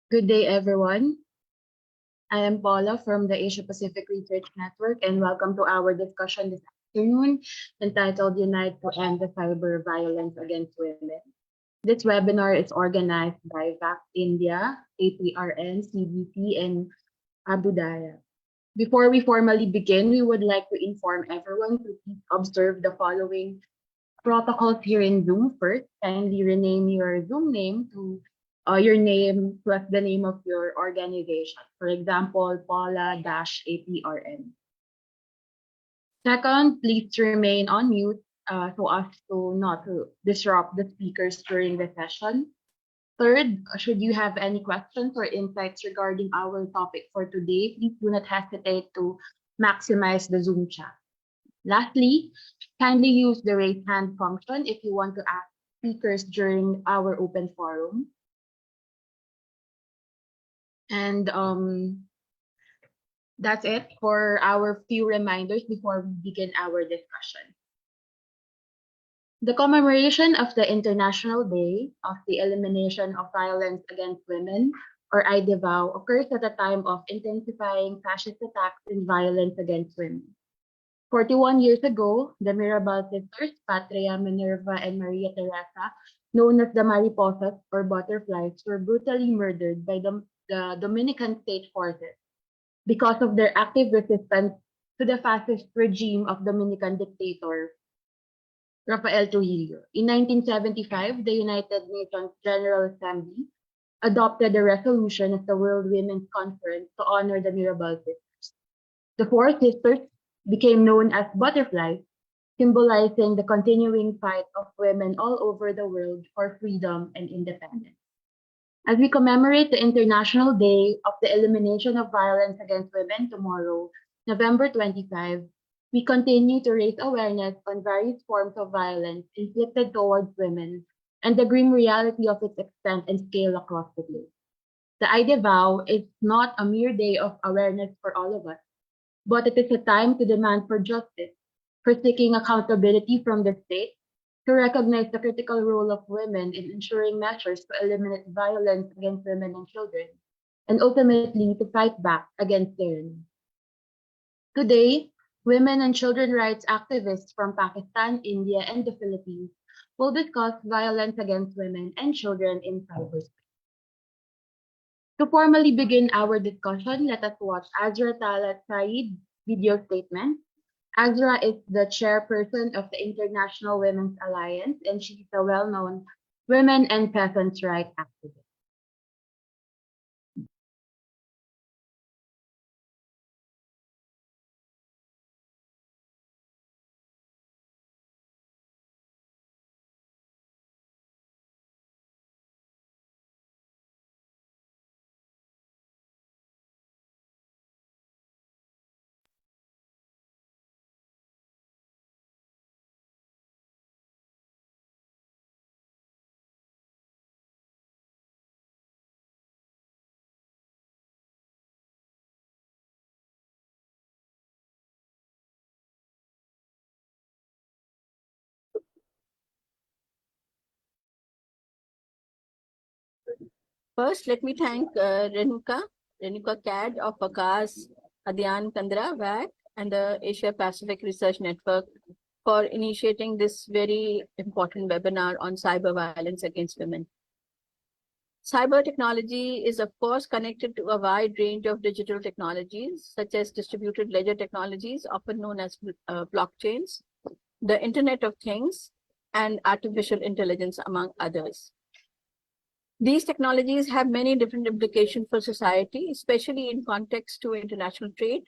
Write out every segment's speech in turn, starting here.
Good day, everyone. I am Paula from the Asia Pacific Research Network, and welcome to our discussion this afternoon entitled Unite to End the Cyber Violence Against Women. This webinar is organized by VAC India, APRN, CBC, and Abu Dhabi. Before we formally begin, we would like to inform everyone to please observe the following protocols here in Zoom. First, kindly rename your Zoom name to your name plus the name of your organization. For example, Paula-APRN. Second, please remain on mute so as to not to disrupt the speakers during the session. Third, should you have any questions or insights regarding our topic for today, please do not hesitate to maximize the Zoom chat. Lastly, kindly use the raise hand function if you want to ask speakers during our open forum. And that's it for our few reminders before we begin our discussion. The commemoration of the International Day of the Elimination of Violence Against Women, or IDVAW, occurs at a time of intensifying fascist attacks and violence against women. 41 years ago, the Mirabal sisters, Patria, Minerva, and Maria Teresa, known as the Mariposas or butterflies, were brutally murdered by the Dominican state forces because of their active resistance to the fascist regime of Dominican dictator Rafael Trujillo. In 1975, the United Nations General Assembly adopted a resolution of the World Women's Conference to honor the Mirabal sisters. The four sisters became known as butterflies, symbolizing the continuing fight of women all over the world for freedom and independence. As we commemorate the International Day of the Elimination of Violence Against Women tomorrow, November 25, we continue to raise awareness on various forms of violence inflicted towards women and the grim reality of its extent and scale across the globe. The IDVAW is not a mere day of awareness for all of us, but it is a time to demand for justice, for seeking accountability from the state, to recognize the critical role of women in ensuring measures to eliminate violence against women and children, and ultimately to fight back against tyranny. Today, women and children rights activists from Pakistan, India, and the Philippines will discuss violence against women and children in cyberspace. To formally begin our discussion, let us watch Azra Talat Saeed's video statement. Azra is the chairperson of the International Women's Alliance, and she's a well-known women and peasants' rights activist. First, let me thank Renuka CAD of Akas, Adyan Kandra, VAC, and the Asia Pacific Research Network for initiating this very important webinar on cyber violence against women. Cyber technology is, of course, connected to a wide range of digital technologies, such as distributed ledger technologies, often known as blockchains, the Internet of Things, and artificial intelligence, among others. These technologies have many different implications for society, especially in context to international trade,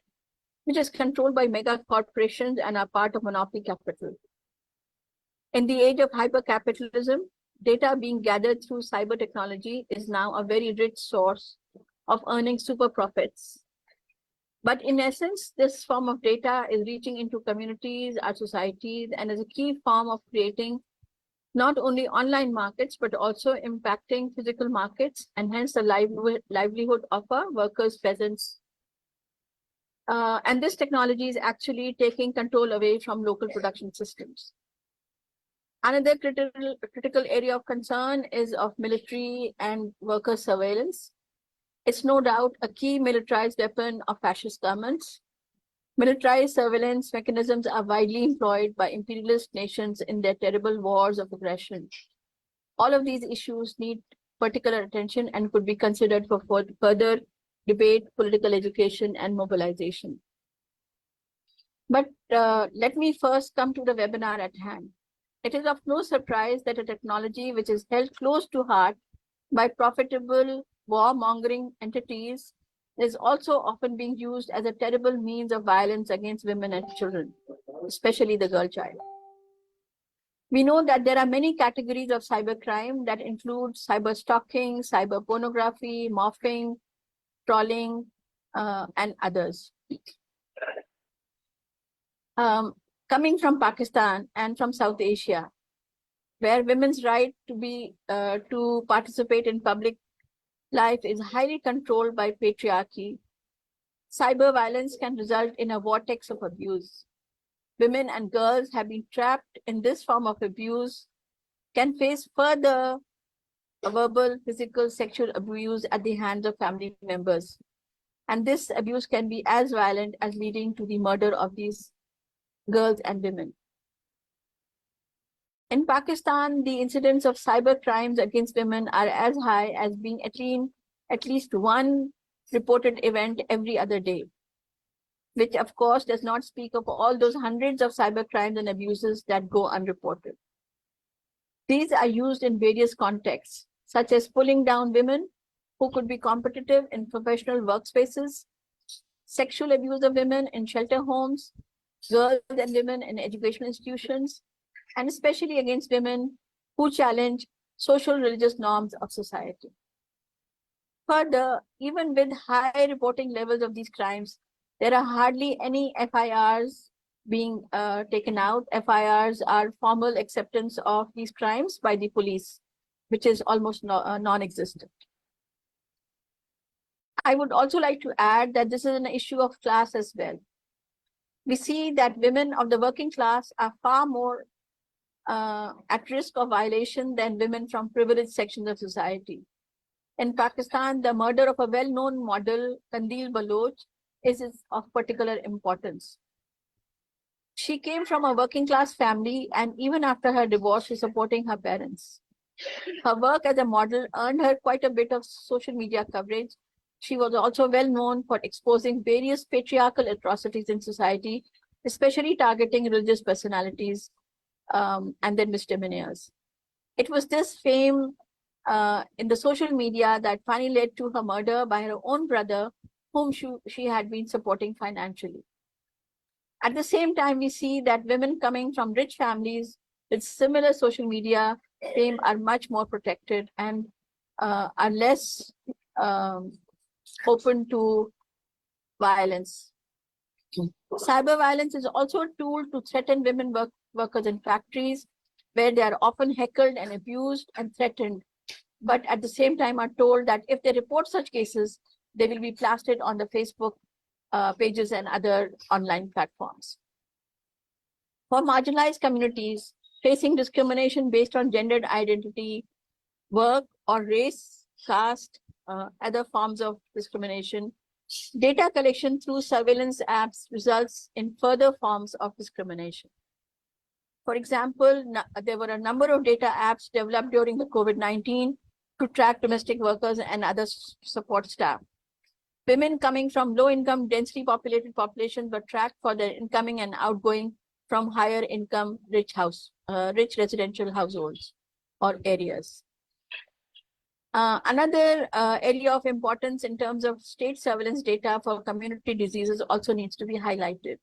which is controlled by mega corporations and are part of monopoly capital. In the age of hypercapitalism, data being gathered through cyber technology is now a very rich source of earning super profits. But in essence, this form of data is reaching into communities, our societies, and is a key form of creating not only online markets, but also impacting physical markets and hence the livelihood of our workers, peasants. And this technology is actually taking control away from local production systems. Another critical area of concern is of military and worker surveillance. It's no doubt a key militarized weapon of fascist governments. Militarized surveillance mechanisms are widely employed by imperialist nations in their terrible wars of aggression. All of these issues need particular attention and could be considered for further debate, political education, and mobilization. But let me first come to the webinar at hand. It is of no surprise that a technology which is held close to heart by profitable warmongering entities is also often being used as a terrible means of violence against women and children, especially the girl child. We know that there are many categories of cybercrime that include cyber stalking, cyber pornography, morphing, trolling, and others. Coming from Pakistan and from South Asia, where women's right to participate in public life is highly controlled by patriarchy, cyber violence can result in a vortex of abuse. Women and girls have been trapped in this form of abuse, can face further verbal, physical, sexual abuse at the hands of family members. And this abuse can be as violent as leading to the murder of these girls and women. In Pakistan, the incidence of cyber crimes against women are as high as being at least one reported event every other day, which of course does not speak of all those hundreds of cyber crimes and abuses that go unreported. These are used in various contexts, such as pulling down women who could be competitive in professional workspaces, sexual abuse of women in shelter homes, girls and women in educational institutions, and especially against women who challenge social religious norms of society. Further, even with high reporting levels of these crimes, there are hardly any FIRs being taken out. FIRs are formal acceptance of these crimes by the police, which is almost non-existent. I would also like to add that this is an issue of class as well. We see that women of the working class are far more at risk of violation than women from privileged sections of society. In Pakistan, the murder of a well-known model, Kandil Baloch, is of particular importance. She came from a working class family, and even after her divorce, she's supporting her parents. Her work as a model earned her quite a bit of social media coverage. She was also well known for exposing various patriarchal atrocities in society, especially targeting religious personalities and their misdemeanors. It was this fame in the social media that finally led to her murder by her own brother, whom she had been supporting financially. At the same time, we see that women coming from rich families with similar social media fame are much more protected and are less open to violence. Cyber violence is also a tool to threaten women workers in factories, where they are often heckled and abused and threatened, but at the same time are told that if they report such cases, they will be plastered on the Facebook pages and other online platforms. For marginalized communities facing discrimination based on gendered identity, work, or race, caste, other forms of discrimination, data collection through surveillance apps results in further forms of discrimination. For example, there were a number of data apps developed during the COVID-19 to track domestic workers and other support staff. Women coming from low-income, densely populated populations were tracked for their incoming and outgoing from higher income, rich residential households or areas. Another area of importance in terms of state surveillance data for community diseases also needs to be highlighted.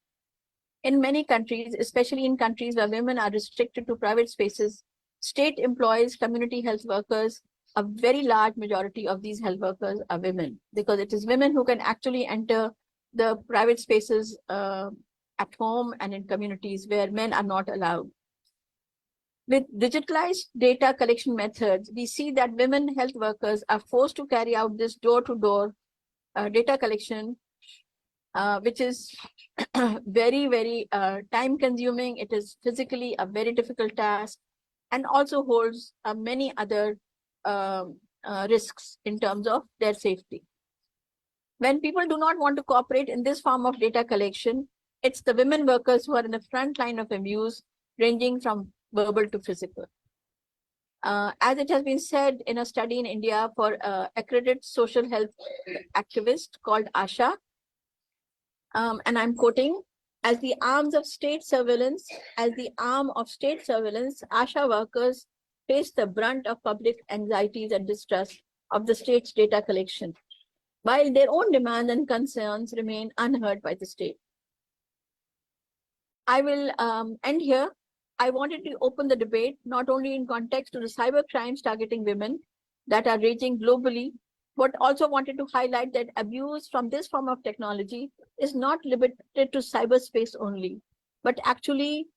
In many countries, especially in countries where women are restricted to private spaces, state employs community health workers. A very large majority of these health workers are women, because it is women who can actually enter the private spaces at home and in communities where men are not allowed. With digitalized data collection methods, we see that women health workers are forced to carry out this door-to-door data collection, which is very, very time-consuming. It is physically a very difficult task and also holds many other risks in terms of their safety. When people do not want to cooperate in this form of data collection, it's the women workers who are in the front line of abuse, ranging from verbal to physical. As it has been said in a study in India for accredited social health activist called Asha, and I'm quoting, as the arm of state surveillance, Asha workers face the brunt of public anxieties and distrust of the state's data collection, while their own demands and concerns remain unheard by the state. I will end here. I wanted to open the debate not only in context to the cyber crimes targeting women that are raging globally, but also wanted to highlight that abuse from this form of technology is not limited to cyberspace only, but actually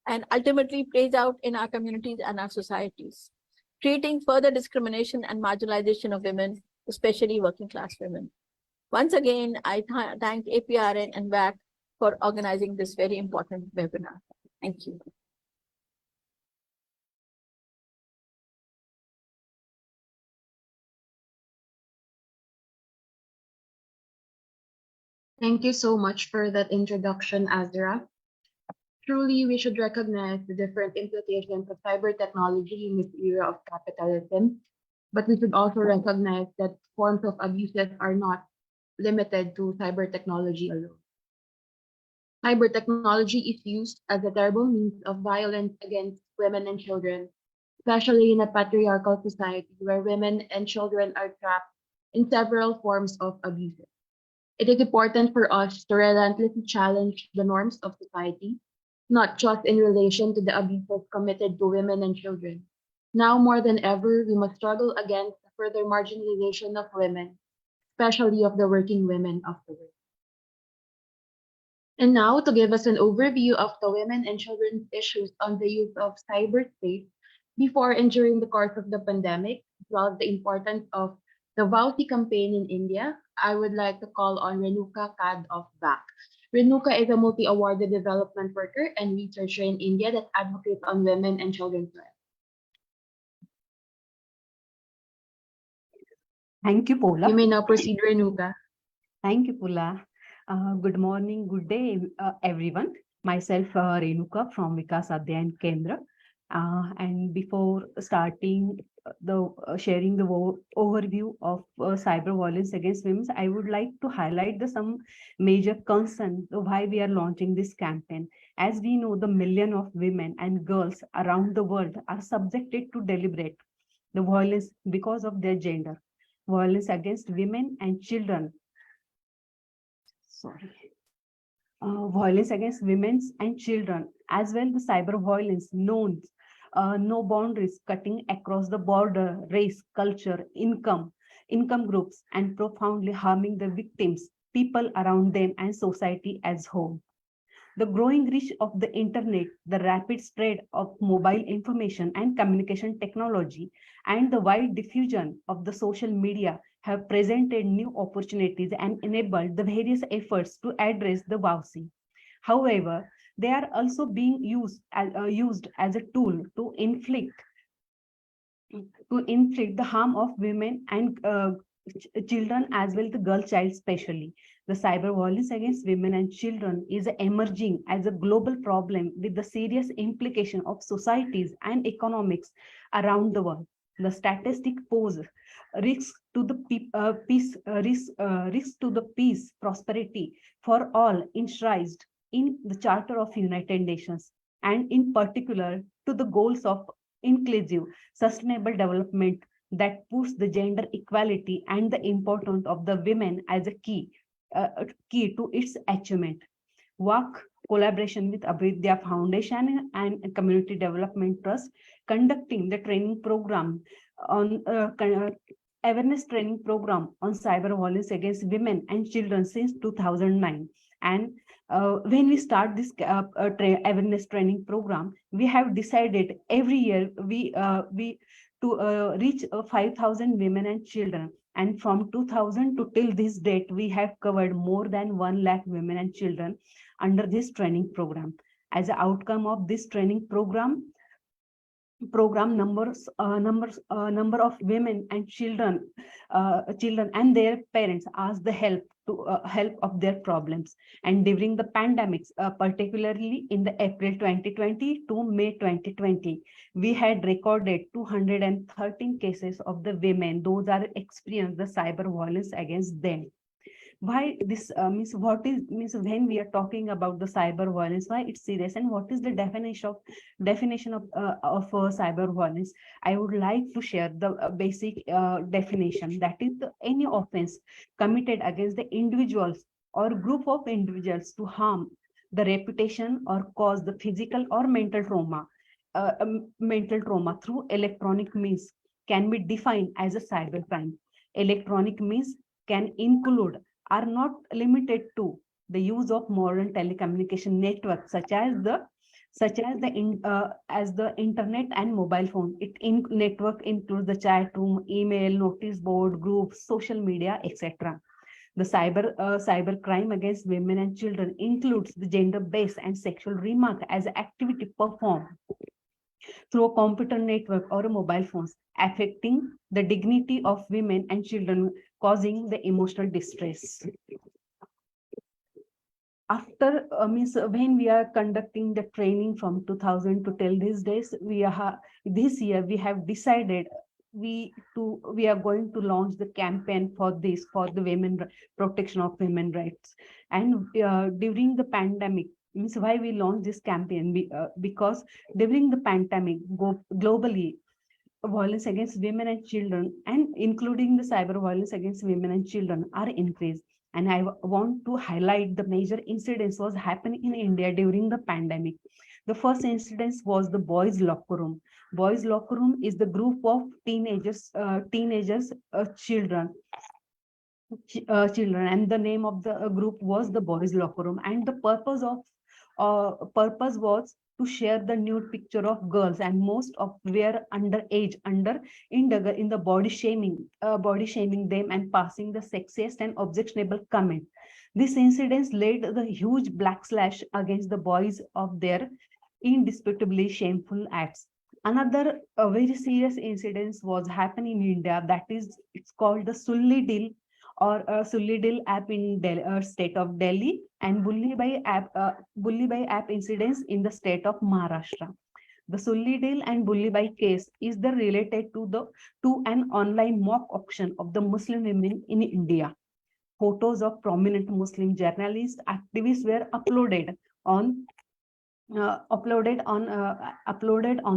and ultimately plays out in our communities and our societies, creating further discrimination and marginalization of women, especially working class women. Once again, I thank APRN and WAC for organizing this very important webinar. Thank you. Thank you so much for that introduction, Azra. Truly, we should recognize the different implications of cyber technology in this era of capitalism, but we should also recognize that forms of abuses are not limited to cyber technology alone. Cyber technology is used as a terrible means of violence against women and children, especially in a patriarchal society where women and children are trapped in several forms of abuse. It is important for us to relentlessly challenge the norms of society, not just in relation to the abuses committed to women and children. Now more than ever, we must struggle against the further marginalization of women, especially of the working women of the world. And now, to give us an overview of the women and children's issues on the use of cyberspace before and during the course of the pandemic, as well as the importance of the VAUSI campaign in India, I would like to call on Renuka Kad of BAC. Renuka is a multi-awarded development worker and researcher in India that advocates on women and children's rights. Thank you, Paula. You may now proceed, Renuka. Thank you, Paula. Good morning, good day, everyone. Myself, Renuka from Vikas Adhyayan Kendra. And before starting sharing the overview of cyber violence against women, I would like to highlight some major concerns of why we are launching this campaign. As we know, the million of women and girls around the world are subjected to deliberate the violence because of their gender. Violence against women and children. Violence against women and children, as well the cyber violence known no boundaries cutting across the border, race, culture, income groups, and profoundly harming the victims, people around them, and society as whole. The growing reach of the internet, the rapid spread of mobile information and communication technology, and the wide diffusion of the social media have presented new opportunities and enabled the various efforts to address the VAUSI. However, they are also being used as a tool to inflict the harm of women and children, as well the girl child especially. The cyber violence against women and children is emerging as a global problem with the serious implication of societies and economics around the world. The statistic pose risks to the peace, prosperity for all enshrined in the Charter of United Nations, and in particular to the goals of inclusive, sustainable development that puts the gender equality and the importance of the women as a key to its achievement. Work collaboration with Abhidya Foundation and Community Development Trust, conducting the training program on awareness training program on cyber violence against women and children since 2009. And when we start this awareness training program, we have decided every year we to reach 5,000 women and children. And from 2000 to till this date, we have covered more than 1 lakh women and children under this training program. As an outcome of this training program, program number of women and children and their parents asked the help of their problems. And during the pandemics, particularly in the April 2020 to May 2020, we had recorded 213 cases of the women those are experienced the cyber violence against them. Why this means what is means when we are talking about the cyber violence, why it's serious, and what is the definition of cyber violence? I would like to share the basic definition, that is any offense committed against the individuals or group of individuals to harm the reputation or cause the physical or mental trauma through electronic means can be defined as a cyber crime. Electronic means can include, are not limited to, the use of modern telecommunication networks such as the internet and mobile phone. Network includes the chat room, email, notice board, groups, social media, etc. The cyber crime against women and children includes the gender-based and sexual remark as activity performed through a computer network or a mobile phones, affecting the dignity of women and children, causing the emotional distress. After means when we are conducting the training from 2000 to till these days, this year we have decided we are going to launch the campaign for this, for the protection of women rights. And during the pandemic, means why we launched this campaign, because during the pandemic globally, violence against women and children, and including the cyber violence against women and children, are increased. And I want to highlight the major incidents was happening in India during the pandemic. The first incident was the boys' locker room. Boys' locker room is the group of children, and the name of the group was the boys' locker room. And the purpose was to share the nude picture of girls, and most of were underage, in the body shaming them and passing the sexist and objectionable comment. This incident led the huge black slash against the boys of their indisputably shameful acts. Another very serious incident was happening in India, that is, it's called the Sully app in state of Delhi, and Bully by app incidents in the state of Maharashtra. The Sully and Bully case is the related to an online mock auction of the Muslim women in India. Photos of prominent Muslim journalists, activists were on uploaded on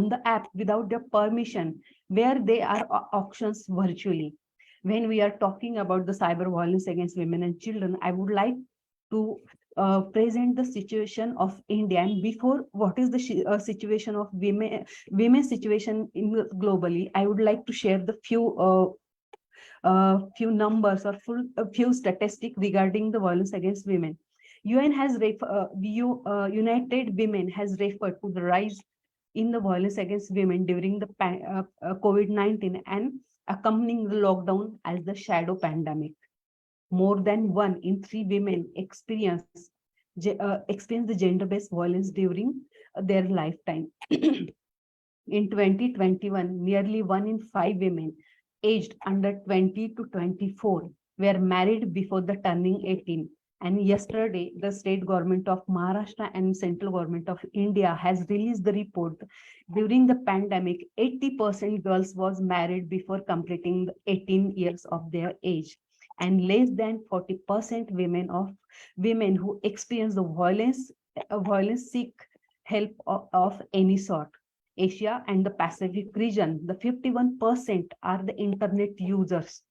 the app without their permission, where they are auctions virtually. When we are talking about the cyber violence against women and children, I would like to present the situation of India. And before, what is the situation of women's situation globally, I would like to share the few numbers or few statistics regarding the violence against women. United Women has referred to the rise in the violence against women during the COVID-19 and accompanying the lockdown as the shadow pandemic. More than 1 in 3 women experience the gender-based violence during their lifetime. In 2021, nearly 1 in 5 women aged under 20 to 24 were married before the turning 18. And yesterday, the state government of Maharashtra and central government of India has released the report. During the pandemic, 80% girls was married before completing 18 years of their age, and less than 40% women who experience the violence seek help of any sort. Asia and the Pacific region, the 51% are the internet users,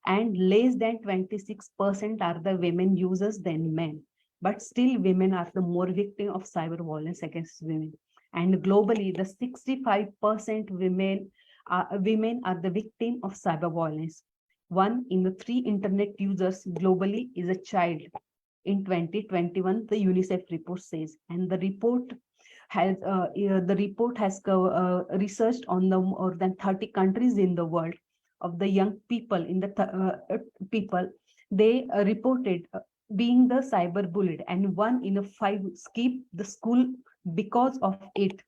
and less than 26% are the women users than men. But still, women are the more victim of cyber violence against women. And globally, the 65% women are the victim of cyber violence. 1 in 3 internet users globally is a child. In 2021, the UNICEF report says, and the report has researched on the more than 30 countries in the world of the young people people. They reported being the cyber bullied, and 1 in 5 skip the school because of it.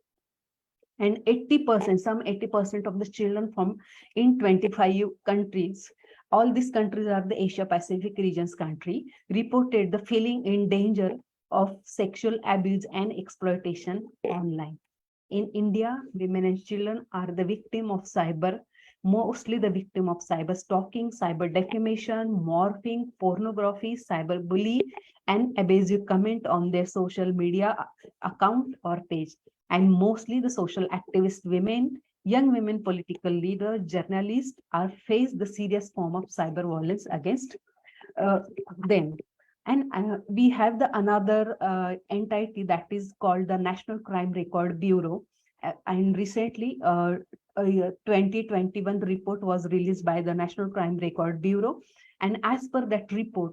And 80%, some 80% of the children from in 25 countries, all these countries are the Asia Pacific regions country, reported the feeling in danger of sexual abuse and exploitation online. In India, women and children are the victim of mostly the victim of cyber stalking, cyber defamation, morphing, pornography, cyber bully, and abusive comment on their social media account or page. And mostly the social activist women, young women, political leaders, journalists are face the serious form of cyber violence against them. And we have the another entity that is called the National Crime Record Bureau. And recently, 2021 report was released by the National Crime Record Bureau. And as per that report,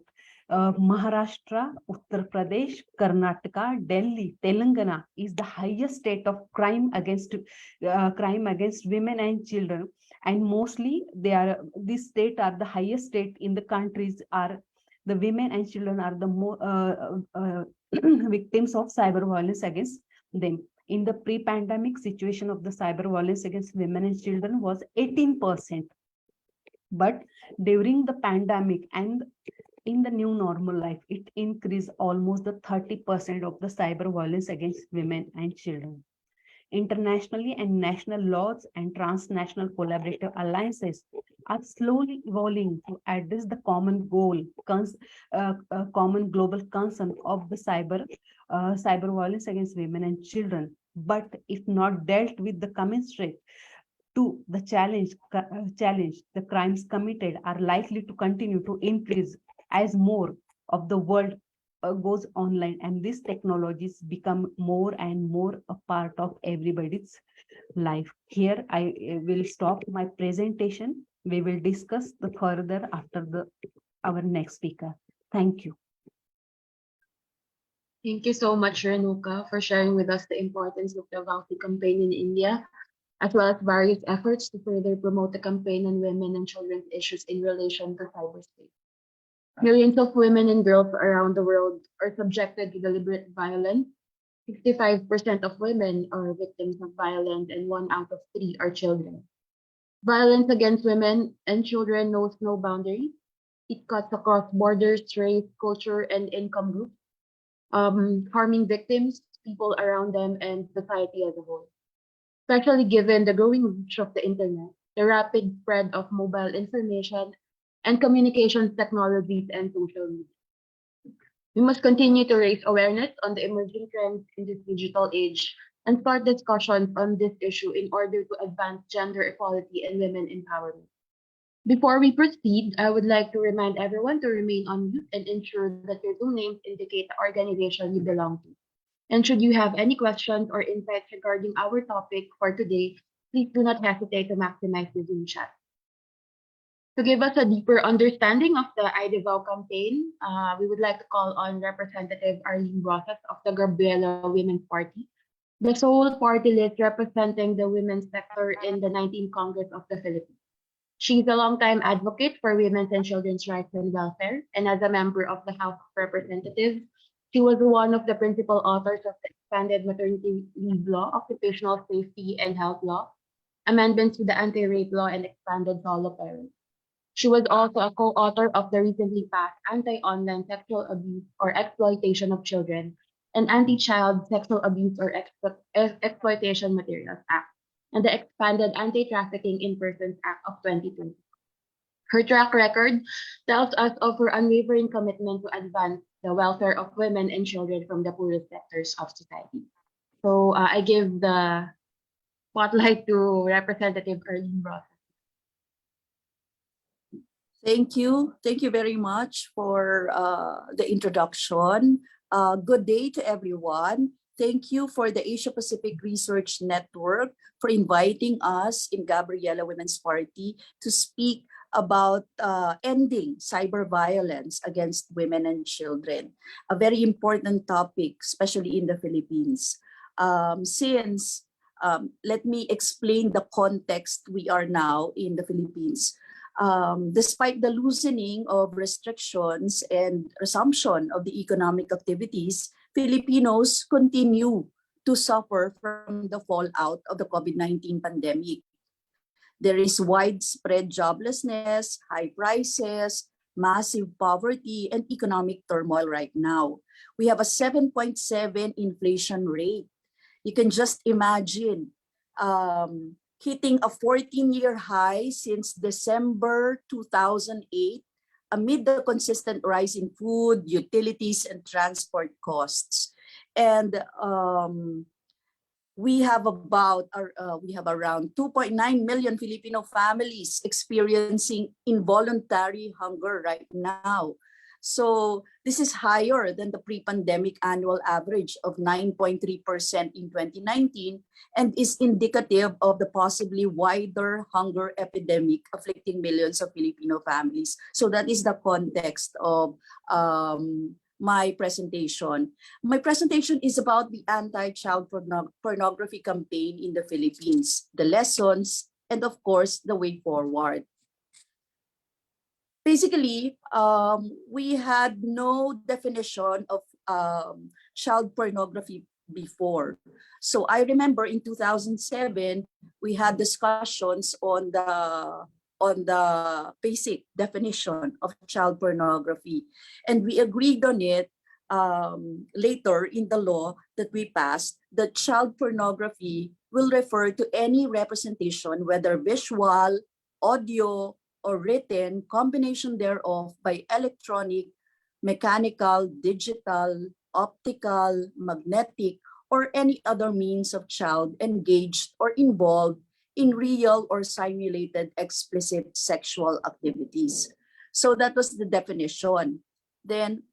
Maharashtra, Uttar Pradesh, Karnataka, Delhi, Telangana is the highest state of crime against women and children. And mostly these state are the highest state in the countries are the women and children are the more victims of cyber violence against them. In the pre-pandemic situation of the cyber violence against women and children was 18%. But during the pandemic and in the new normal life, it increased almost the 30% of the cyber violence against women and children. Internationally and national laws and transnational collaborative alliances are slowly evolving to address the common common global concern of the cyber violence against women and children. But if not dealt with the commensurate to the challenge, the crimes committed are likely to continue to increase as more of the world goes online, and these technologies become more and more a part of everybody's life. Here I will stop my presentation. We will discuss the further after our next speaker. Thank you. Thank you so much, Renuka, for sharing with us the importance of the Vauti campaign in India, as well as various efforts to further promote the campaign on women and children's issues in relation to cyberspace. Millions of women and girls around the world are subjected to deliberate violence. 65% of women are victims of violence, and 1 out of 3 are children. Violence against women and children knows no boundaries. It cuts across borders, race, culture, and income groups, harming victims, people around them, and society as a whole. Especially given the growing reach of the internet, the rapid spread of mobile information and communications technologies and social media. We must continue to raise awareness on the emerging trends in this digital age and start discussions on this issue in order to advance gender equality and women empowerment. Before we proceed, I would like to remind everyone to remain on mute and ensure that your Zoom names indicate the organization you belong to. And should you have any questions or insights regarding our topic for today, please do not hesitate to maximize the Zoom chat. To give us a deeper understanding of the IDEVAO campaign, we would like to call on Representative Arlene Rosas of the Gabriela Women's Party, the sole party list representing the women's sector in the 19th Congress of the Philippines. She's a longtime advocate for women's and children's rights and welfare, and as a member of the House of Representatives, she was one of the principal authors of the expanded maternity leave law, occupational safety and health law, amendments to the anti-rape law, and expanded solo parents. She was also a co-author of the recently passed Anti-Online Sexual Abuse or Exploitation of Children and Anti-Child Sexual Abuse or Exploitation Materials Act and the expanded Anti-Trafficking in Persons Act of 2020. Her track record tells us of her unwavering commitment to advance the welfare of women and children from the poorest sectors of society. So I give the spotlight to Representative Arlene Ross. Thank you. Thank you very much for the introduction. Good day to everyone. Thank you for the Asia Pacific Research Network for inviting us in Gabriela Women's Party to speak about ending cyber violence against women and children, a very important topic, especially in the Philippines. Let me explain the context we are now in the Philippines. Despite the loosening of restrictions and resumption of the economic activities, Filipinos continue to suffer from the fallout of the COVID-19 pandemic. There is widespread joblessness, high prices, massive poverty, and economic turmoil right now. We have a 7.7 inflation rate. You can just imagine hitting a 14-year high since December 2008 amid the consistent rise in food, utilities, and transport costs. And we have around 2.9 million Filipino families experiencing involuntary hunger right now. So this is higher than the pre-pandemic annual average of 9.3% in 2019 and is indicative of the possibly wider hunger epidemic afflicting millions of Filipino families. So that is the context of my presentation. My presentation is about the anti-child pornography campaign in the Philippines, the lessons, and of course, the way forward. Basically, we had no definition of child pornography before. So I remember in 2007, we had discussions on the basic definition of child pornography. And we agreed on it later in the law that we passed, that child pornography will refer to any representation, whether visual, audio, or written, combination thereof by electronic, mechanical, digital, optical, magnetic, or any other means of child engaged or involved in real or simulated explicit sexual activities. So that was the definition. Then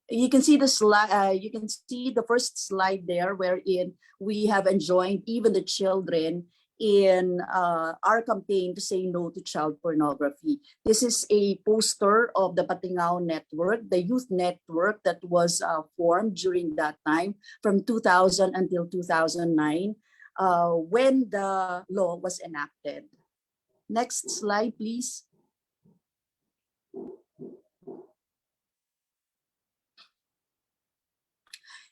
you can see the slide. You can see the first slide there, wherein we have enjoined even the children in our campaign to say no to child pornography. This is a poster of the Patingao Network, the youth network that was formed during that time from 2000 until 2009. When the law was enacted. Next slide, please.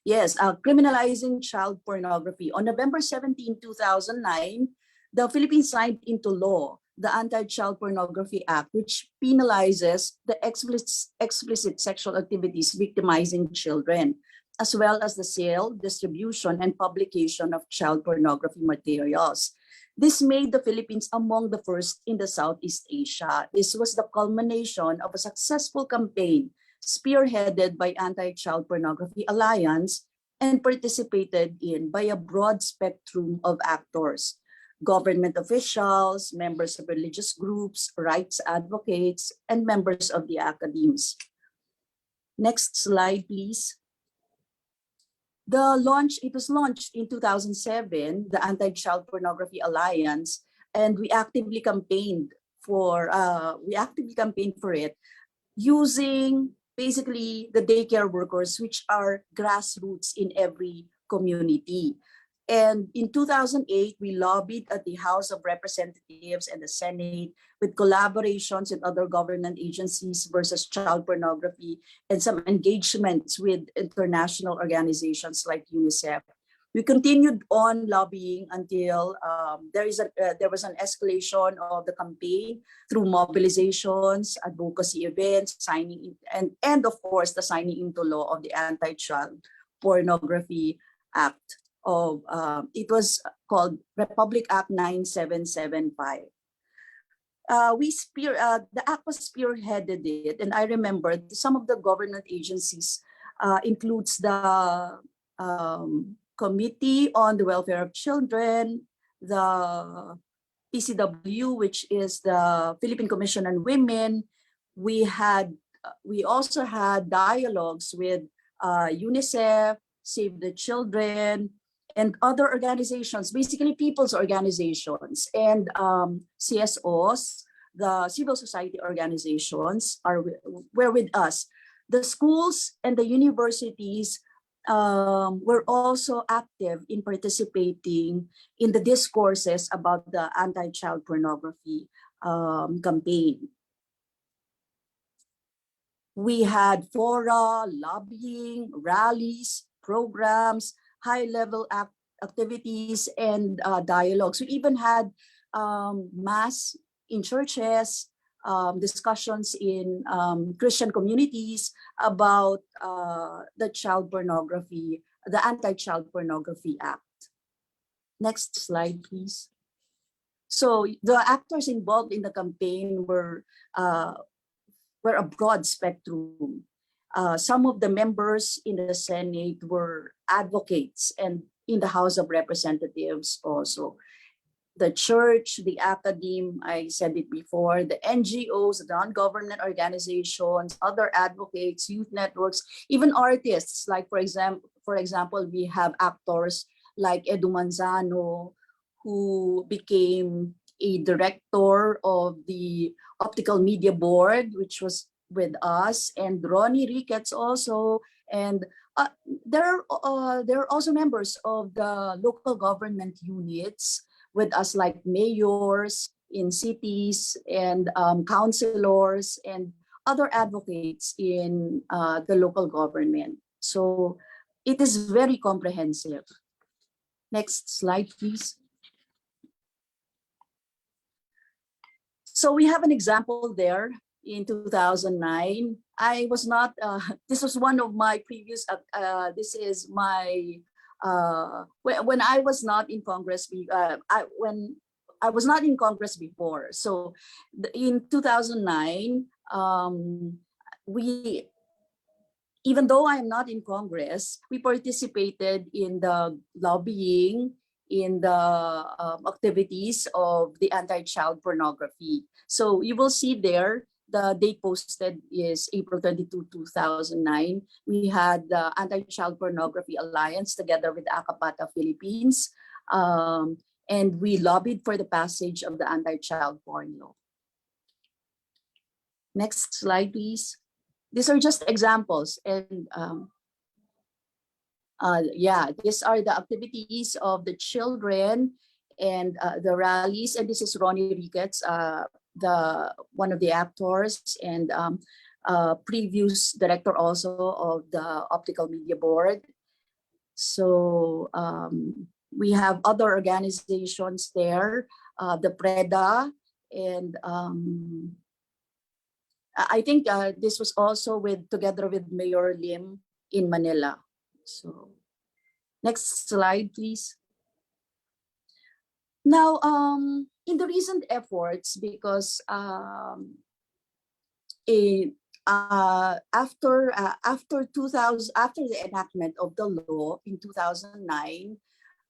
Yes, criminalizing child pornography. On November 17, 2009, the Philippines signed into law the Anti-Child Pornography Act, which penalizes the explicit sexual activities victimizing children, as well as the sale, distribution, and publication of child pornography materials. This made the Philippines among the first in the Southeast Asia. This was the culmination of a successful campaign spearheaded by Anti-Child Pornography Alliance and participated in by a broad spectrum of actors, government officials, members of religious groups, rights advocates, and members of the academies. Next slide, please. It was launched in 2007, the Anti-Child Pornography Alliance, and we actively campaigned for it using basically the daycare workers, which are grassroots in every community. And in 2008, we lobbied at the House of Representatives and the Senate with collaborations with other government agencies versus child pornography and some engagements with international organizations like UNICEF. We continued on lobbying until there was an escalation of the campaign through mobilizations, advocacy events, signing and of course the signing into law of the Anti-Child Pornography Act of it was called Republic Act 9775. The act was spearheaded it, and I remember some of the government agencies includes the Committee on the Welfare of Children, the PCW, which is the Philippine Commission on Women. We also had dialogues with UNICEF, Save the Children, and other organizations, basically people's organizations, and CSOs, the civil society organizations were with us. The schools and the universities were also active in participating in the discourses about the anti-child pornography campaign. We had fora, lobbying, rallies, programs, high-level activities and dialogues. We even had mass in churches, discussions in Christian communities about the child pornography, the Anti-Child Pornography Act. Next slide, please. So the actors involved in the campaign were a broad spectrum. Some of the members in the Senate were advocates, and in the House of Representatives also. The church, the academe, I said it before, the NGOs, the non-government organizations, other advocates, youth networks, even artists. Like for example, we have actors like Edu Manzano, who became a director of the Optical Media Board, which was with us, and Ronnie Ricketts also, and there are also members of the local government units with us, like mayors in cities and councilors and other advocates in the local government. So it is very comprehensive. Next slide, please. So we have an example there in 2009. I was not, this was one of my previous, this is my, when I was not in Congress, when I was not in Congress before. So in 2009, even though I'm not in Congress, we participated in the lobbying, in the activities of the anti-child pornography. So you will see there, the date posted is April 22, 2009. We had the Anti-Child Pornography Alliance together with Akapata Philippines. And we lobbied for the passage of the Anti-Child Porn Law. Next slide, please. These are just examples, and yeah, these are the activities of the children and the rallies. And this is Ronnie Ricketts, one of the actors and previous director also of the Optical Media Board. So we have other organizations there, the PREDA, and I think this was also together with Mayor Lim in Manila. So next slide, please. Now, in the recent efforts, because after the enactment of the law in 2009,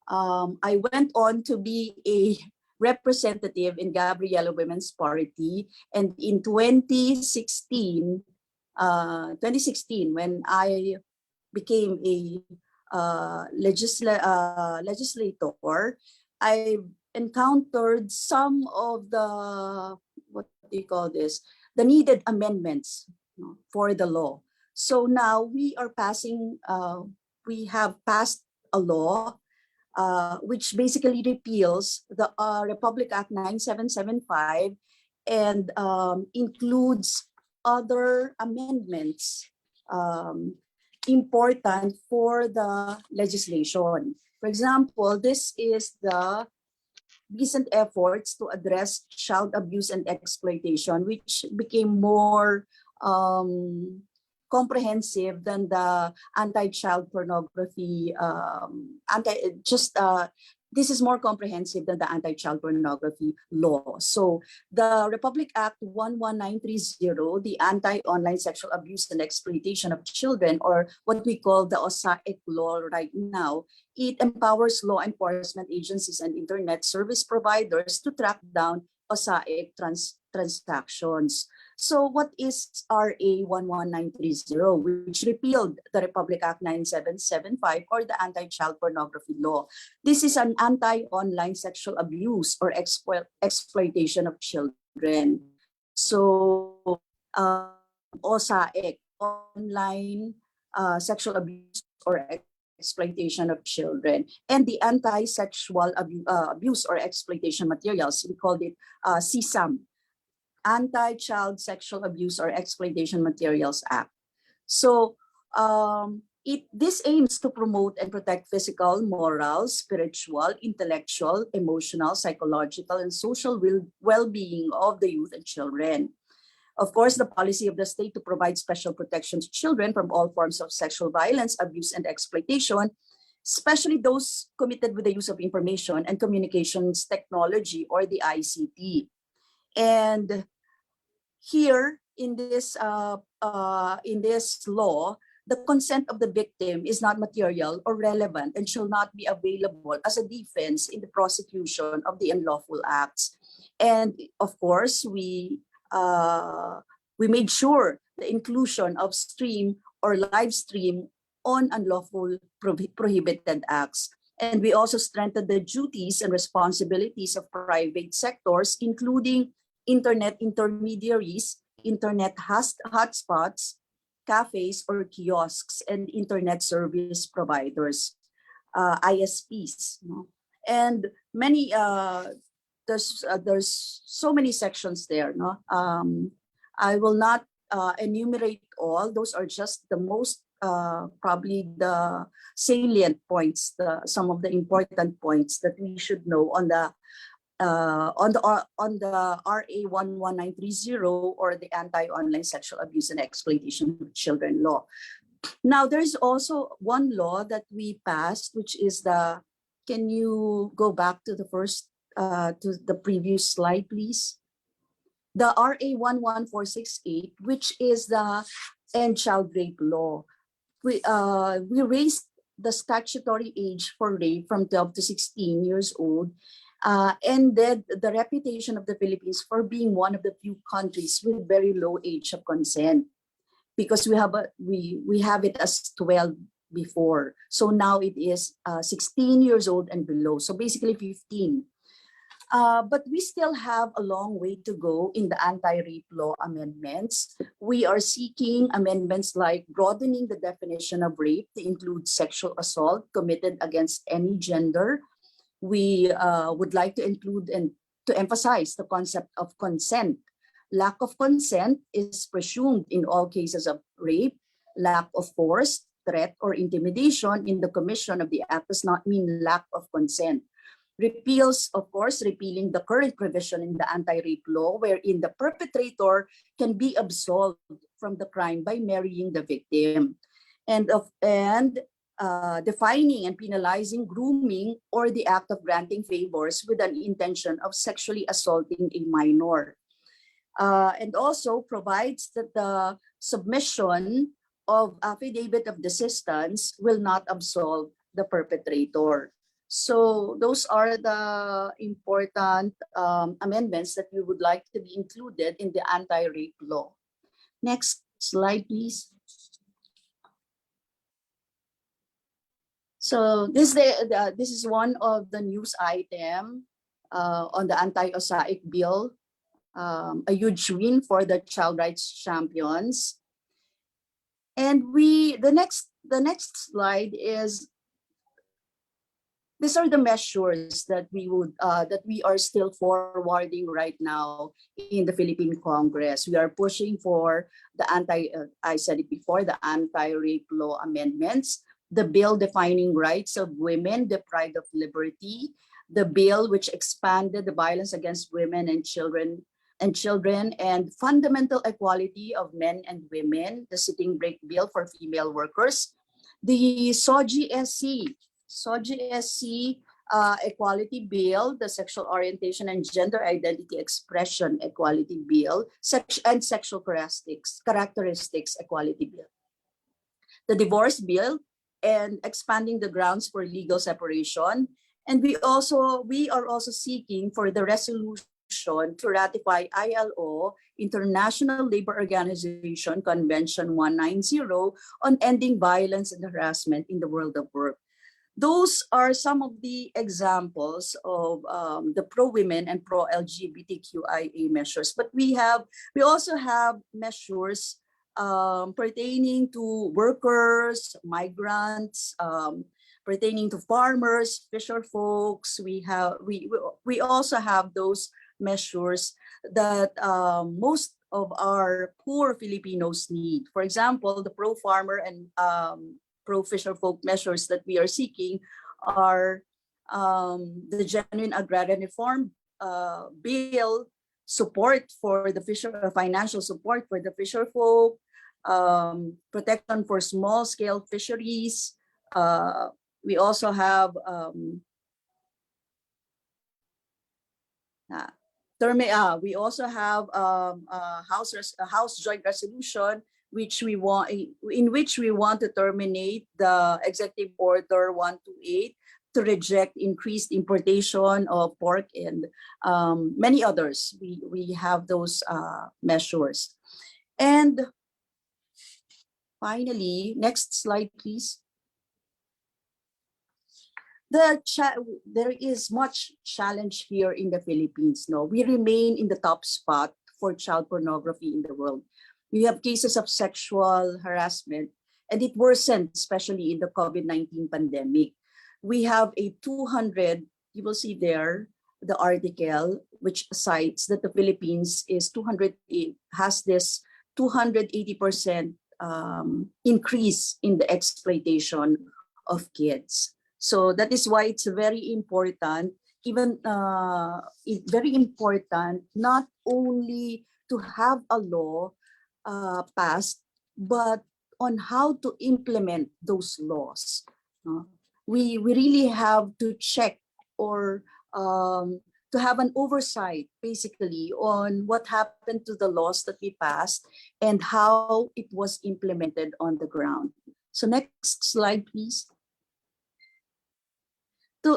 I went on to be a representative in Gabriela Women's Party, and in 2016, when I became a legislator, I encountered some of the, what do you call this, the needed amendments for the law. So now we are passing, we have passed a law which basically repeals the Republic Act 9775 and includes other amendments important for the legislation. For example, this is the recent efforts to address child abuse and exploitation, which became more comprehensive than the anti-child pornography, this is more comprehensive than the anti-child pornography law. So the Republic Act 11930, the Anti-Online Sexual Abuse and Exploitation of Children, or what we call the OSAIC law right now, it empowers law enforcement agencies and internet service providers to track down OSAIC transactions. So what is RA 11930, which repealed the Republic Act 9775 or the Anti-Child Pornography Law? This is an anti-online sexual abuse or exploitation of children. So OSAIC, online sexual abuse or exploitation of children, and the anti-sexual abuse or exploitation materials, we called it CSAM, Anti-Child Sexual Abuse or Exploitation Materials Act. So This aims to promote and protect physical, moral, spiritual, intellectual, emotional, psychological, and social well-being of the youth and children. Of course, the policy of the state to provide special protection to children from all forms of sexual violence, abuse, and exploitation, especially those committed with the use of information and communications technology, or the ICT. And here in this law, the consent of the victim is not material or relevant and shall not be available as a defense in the prosecution of the unlawful acts. And of course, we made sure the inclusion of stream or live stream on unlawful prohibited acts. And we also strengthened the duties and responsibilities of private sectors, including internet intermediaries, internet hotspots, cafes or kiosks, and internet service providers, ISPs. And many, there's so many sections there. I will not enumerate all. Those are just the most, probably the salient points, some of the important points that we should know on the RA 11930, or the Anti-Online Sexual Abuse and Exploitation of Children law. Now, there's also one law that we passed, which is the, can you go back to the first, to the previous slide, please? The RA 11468, which is the End Child Rape law. We raised the statutory age for rape from 12 to 16 years old, ended the reputation of the Philippines for being one of the few countries with very low age of consent, because we have it as 12 before. So now it is 16 years old and below. So basically 15. But we still have a long way to go in the anti-rape law amendments. We are seeking amendments like broadening the definition of rape to include sexual assault committed against any gender. We would like to include and to emphasize the concept of consent. Lack of consent is presumed in all cases of rape. Lack of force, threat, or intimidation in the commission of the act does not mean lack of consent. Repeals, of course, repealing the current provision in the anti-rape law, wherein the perpetrator can be absolved from the crime by marrying the victim, and defining and penalizing grooming or the act of granting favors with an intention of sexually assaulting a minor. And also provides that the submission of affidavit of desistance will not absolve the perpetrator. So those are the important amendments that we would like to be included in the anti-rape law. Next slide, please. So this is one of the news item on the anti-OSAIC bill, a huge win for the child rights champions. And the next slide is, these are the measures that we are still forwarding right now in the Philippine Congress. We are pushing for the I said it before, the anti-rape law amendments, the bill defining rights of women deprived of liberty, the bill which expanded the violence against women and children, and fundamental equality of men and women, the sitting break bill for female workers, the SOGI-SC equality bill, the sexual orientation and gender identity expression equality bill, and sexual characteristics equality bill, the divorce bill, and expanding the grounds for legal separation. And we are also seeking for the resolution to ratify ILO, International Labor Organization Convention 190 on ending violence and harassment in the world of work. Those are some of the examples of the pro-women and pro-LGBTQIA measures. But we also have measures pertaining to workers, migrants, pertaining to farmers, fisher folks. We also have those measures that most of our poor Filipinos need. For example, the pro-farmer and pro-fisher folk measures that we are seeking are the genuine agrarian reform bill, support for the fisher, financial support for the fisher folk, protection for small-scale fisheries. We also have we also have a House Joint Resolution in which we want to terminate the Executive Order 128 to reject increased importation of pork and many others. We have those measures. And finally, next slide, please. There is much challenge here in the Philippines. No, we remain in the top spot for child pornography in the world. We have cases of sexual harassment, and it worsened, especially in the COVID-19 pandemic. We have a 200, you will see there, the article, which cites that the Philippines has this 280% increase in the exploitation of kids. So that is why it's very important, very important not only to have a law passed, but on how to implement those laws. We really have to check or to have an oversight, basically, on what happened to the laws that we passed and how it was implemented on the ground. So next slide, please.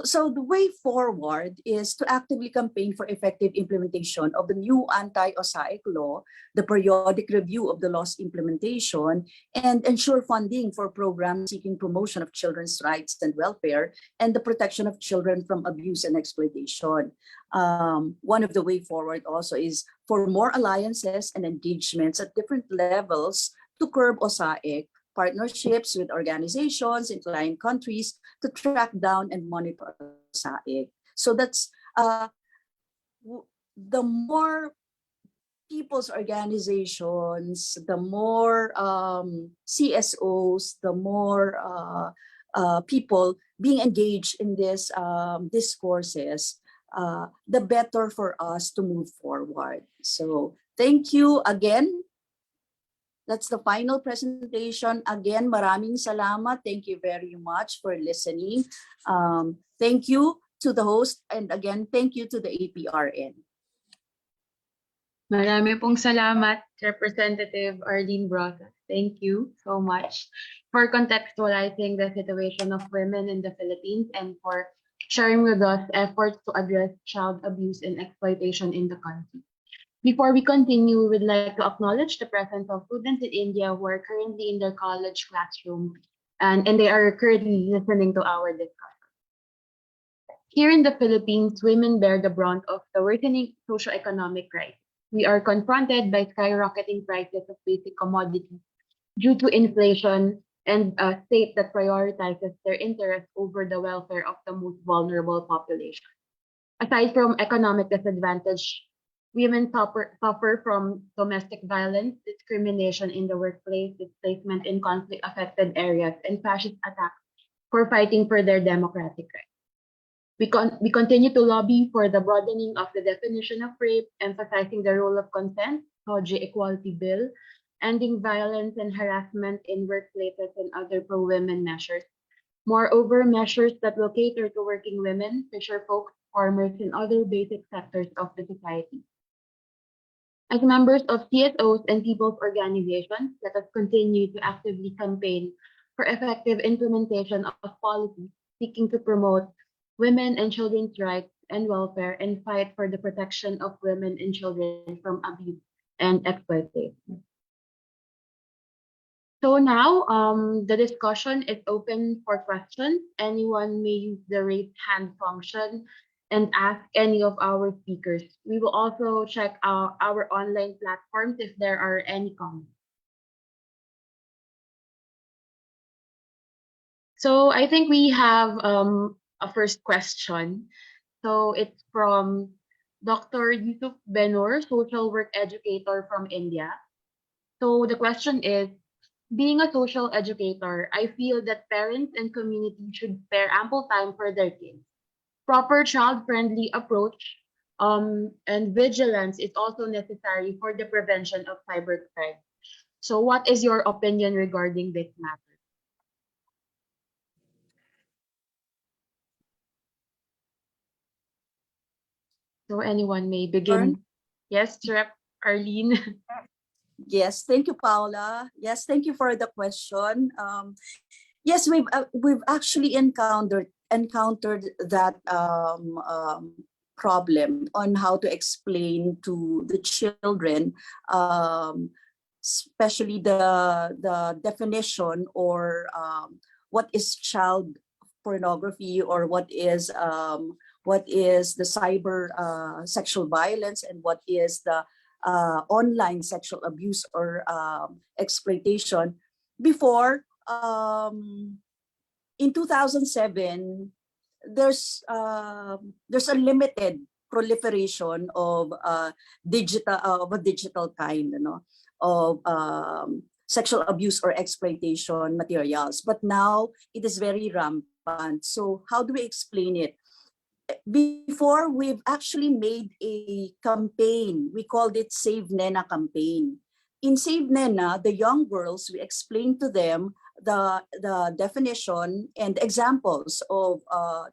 So the way forward is to actively campaign for effective implementation of the new anti-OSAIC law, the periodic review of the law's implementation, and ensure funding for programs seeking promotion of children's rights and welfare, and the protection of children from abuse and exploitation. One of the way forward also is for more alliances and engagements at different levels to curb OSAIC, partnerships with organizations in client countries to track down and monitor OSAIC. So that's the more people's organizations, the more CSOs, the more people being engaged in this discourses, the better for us to move forward. So thank you again. That's the final presentation. Again, maraming salamat. Thank you very much for listening. Thank you to the host, and again, thank you to the APRN. Marami pong salamat, Representative Arlene Brother. Thank you so much for contextualizing the situation of women in the Philippines and for sharing with us efforts to address child abuse and exploitation in the country. Before we continue, we'd like to acknowledge the presence of students in India who are currently in their college classroom and they are currently listening to our discussion. Here in the Philippines, women bear the brunt of the worsening socioeconomic crisis. We are confronted by skyrocketing prices of basic commodities due to inflation and a state that prioritizes their interests over the welfare of the most vulnerable population. Aside from economic disadvantage, women suffer from domestic violence, discrimination in the workplace, displacement in conflict-affected areas, and fascist attacks for fighting for their democratic rights. We continue to lobby for the broadening of the definition of rape, emphasizing the role of consent, OJ Equality Bill, ending violence and harassment in workplaces and other pro-women measures. Moreover, measures that will cater to working women, fisher folk, farmers, and other basic sectors of the society. As members of CSOs and people's organizations, let us continue to actively campaign for effective implementation of policies seeking to promote women and children's rights and welfare and fight for the protection of women and children from abuse and exploitation. So now the discussion is open for questions. Anyone may use the raise hand function and ask any of our speakers. We will also check our online platforms if there are any comments. So I think we have a first question. So it's from Dr. Yusuf Benur, social work educator from India. So the question is, Being a social educator, I feel that parents and community should spare ample time for their kids. Proper child-friendly approach and vigilance is also necessary for the prevention of cybercrime. So what is your opinion regarding this matter? So anyone may Turn. begin. Yes, Rep Arlene. Yes, thank you, Paula. Yes, thank you for the question. Yes, we've actually encountered that problem on how to explain to the children, especially the definition or what is child pornography, or what is the cyber sexual violence, and what is the online sexual abuse or exploitation. Before, in 2007, there's a limited proliferation of a digital kind, of sexual abuse or exploitation materials. But now it is very rampant. So how do we explain it? Before, we've actually made a campaign. We called it Save Nena campaign. In Save Nena, the young girls, we explained to them the definition and examples of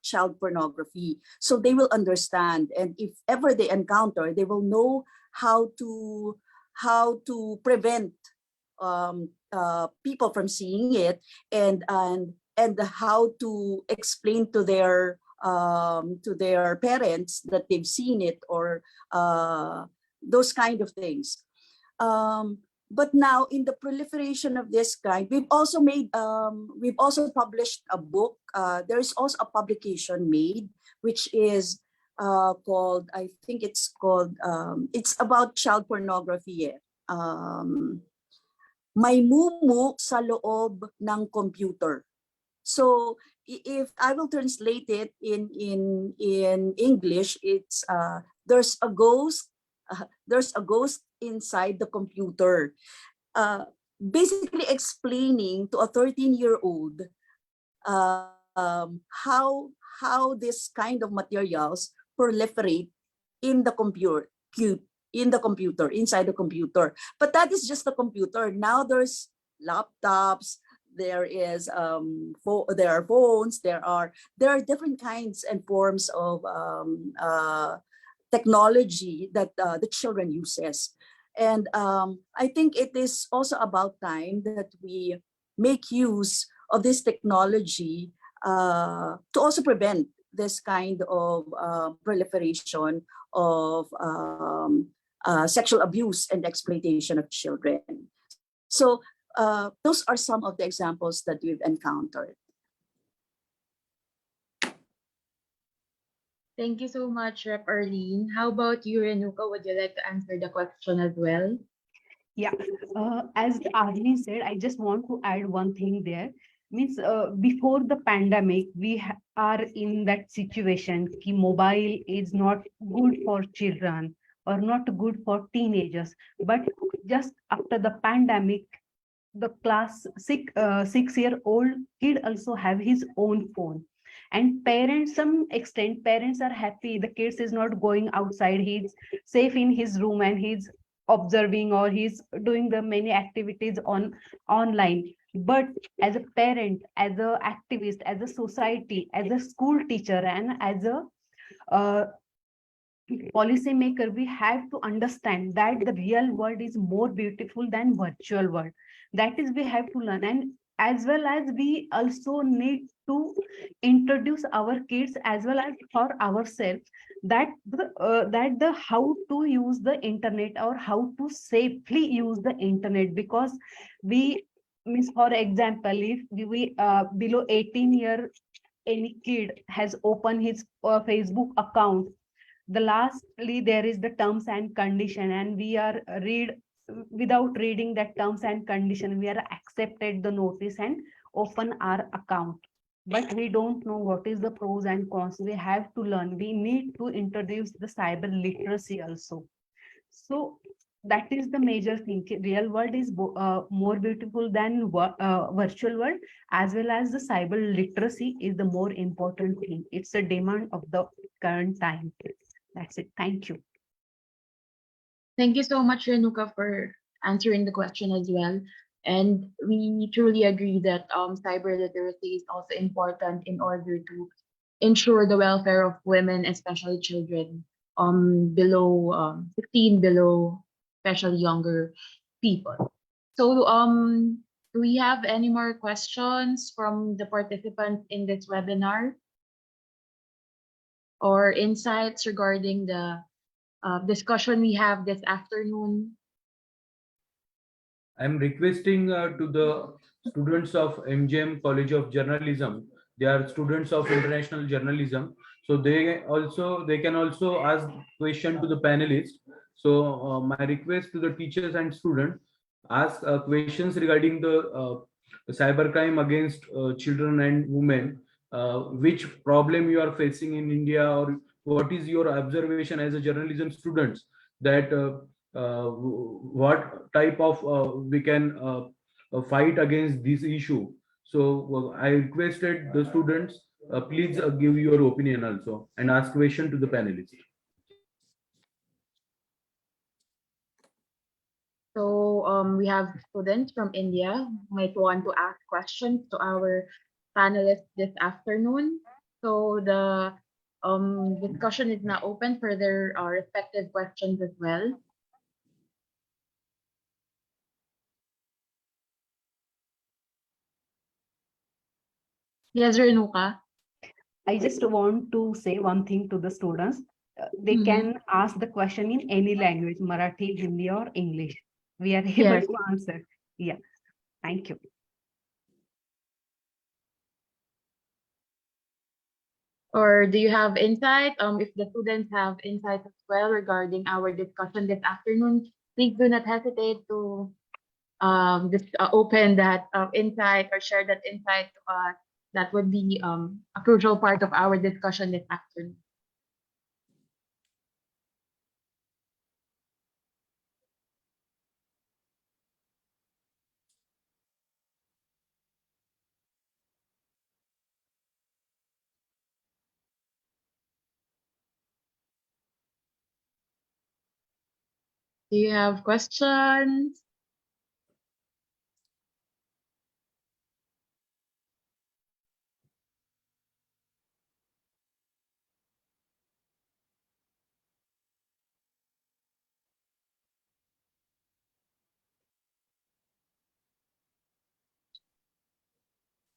child pornography. So they will understand. And if ever they encounter, they will know how to prevent people from seeing it, and how to explain to their parents that they've seen it, or those kind of things. But now, in the proliferation of this kind, we've also published a book. There is also a publication made, which is called, I think it's about child pornography. May mumu sa loob ng computer. So if I will translate it in English, it's there's a ghost inside the computer. Basically explaining to a 13-year-old how this kind of materials proliferate in the inside the computer. But that is just the computer. Now there's laptops, there are phones, there are different kinds and forms of technology that the children uses. And I think it is also about time that we make use of this technology to also prevent this kind of proliferation of sexual abuse and exploitation of children. So those are some of the examples that we've encountered. Thank you so much, Rep Arlene. How about you, Renuka? Would you like to answer the question as well? Yeah, as Arlene said, I just want to add one thing there. Means before the pandemic, we are in that situation ki mobile is not good for children or not good for teenagers. But just after the pandemic, the class 6-year-old kid also have his own phone, and parents, some extent parents are happy the kids is not going outside, he's safe in his room and he's observing or he's doing the many activities on online. But as a parent, as a activist, as a society, as a school teacher, and as a uh, policymaker, we have to understand that the real world is more beautiful than virtual world. That is, we have to learn, and as well as we also need to introduce our kids as well as for ourselves that the how to use the internet or how to safely use the internet. Because we means, for example, if we below 18 year, any kid has opened his Facebook account, the lastly there is the terms and condition, and we are read without reading that terms and condition, we are accepted the notice and open our account. But we don't know what is the pros and cons. We have to learn, we need to introduce the cyber literacy also. So that is the major thing. Real world is more beautiful than virtual world, as well as the cyber literacy is the more important thing. It's a demand of the current time. That's it. Thank you. Thank you so much, Renuka, for answering the question as well. And we truly agree that cyber literacy is also important in order to ensure the welfare of women, especially children below 16, below, especially younger people. So do we have any more questions from the participants in this webinar or insights regarding the discussion we have this afternoon? I'm requesting to the students of MGM College of Journalism. They are students of international journalism, so they can also ask question to the panelists. So my request to the teachers and students, ask questions regarding the cybercrime against children and women. Which problem you are facing in India, or what is your observation as a journalism students, that what type of we can fight against this issue. So I requested the students, please give your opinion also and ask question to the panelists. So we have students from India who might want to ask questions to our panelists this afternoon. So the discussion is now open for their respective questions as well. Yes, Renuka. I just want to say one thing to the students. They Mhm. can ask the question in any language, Marathi, Hindi, or English. We are able Yes. to answer. Yeah. Thank you. Or do you have insight? If the students have insight as well regarding our discussion this afternoon, please do not hesitate to just open that insight or share that insight to us. That would be a crucial part of our discussion this afternoon. Do you have questions?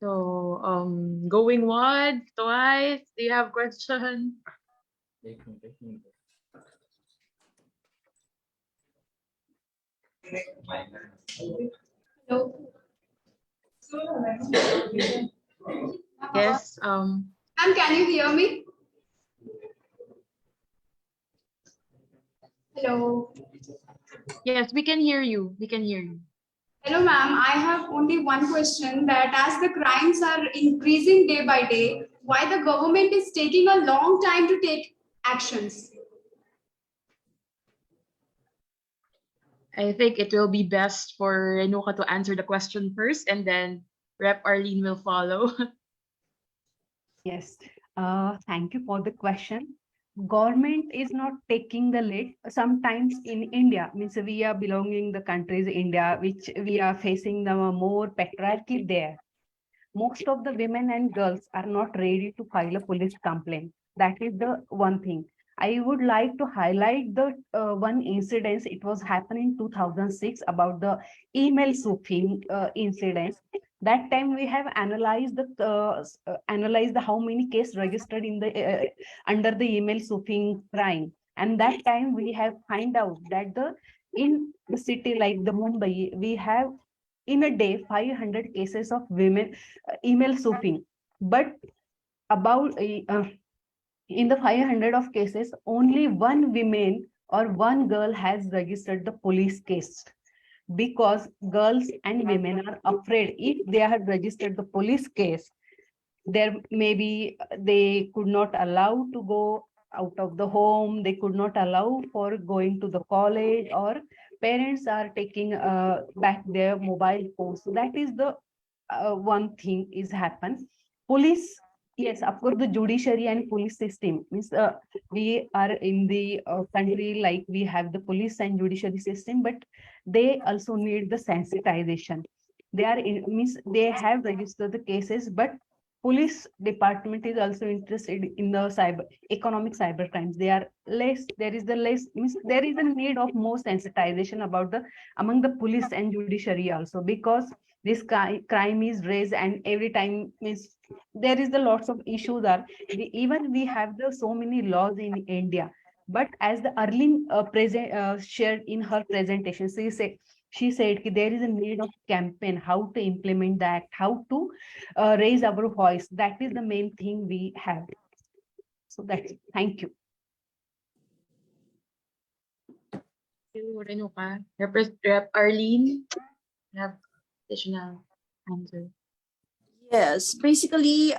So, going once, twice. Do you have questions? Hello. Yes. Ma'am, can you hear me? Hello. Yes, we can hear you. We can hear you. Hello, ma'am. I have only one question, that as the crimes are increasing day by day, why the government is taking a long time to take actions? I think it will be best for Renuka to answer the question first, and then Rep Arlene will follow. Yes. Thank you for the question. Government is not taking the lead. Sometimes in India, means we are belonging the countries India, which we are facing the more patriarchy there. Most of the women and girls are not ready to file a police complaint. That is the one thing. I would like to highlight the one incident. It was happening in 2006 about the email spoofing incidents. That time we have analyzed the how many cases registered in the under the email spoofing crime, and that time we have find out that the in the city like the Mumbai, we have in a day 500 cases of women email spoofing. But about in the 500 of cases, only one woman or one girl has registered the police case, because girls and women are afraid if they have registered the police case, there maybe they could not allow to go out of the home, they could not allow for going to the college or parents are taking back their mobile phones. So that is the one thing is happen. Police, yes, of course, the judiciary and police system means we are in the country like we have the police and judiciary system, but they also need the sensitization. They are means they have registered the cases, but police department is also interested in the economic cyber crimes. They are less, there is the less means there is a need of more sensitization about the among the police and judiciary also, because this crime is raised and every time means there is the lots of issues are even we have the so many laws in India, but as the Arlene present shared in her presentation, she said that there is a need of campaign how to implement the act, how to raise our voice. That is the main thing we have. So that's it. Thank you. You, Renuka. Rep Arlene, you have additional answer. Yes, basically,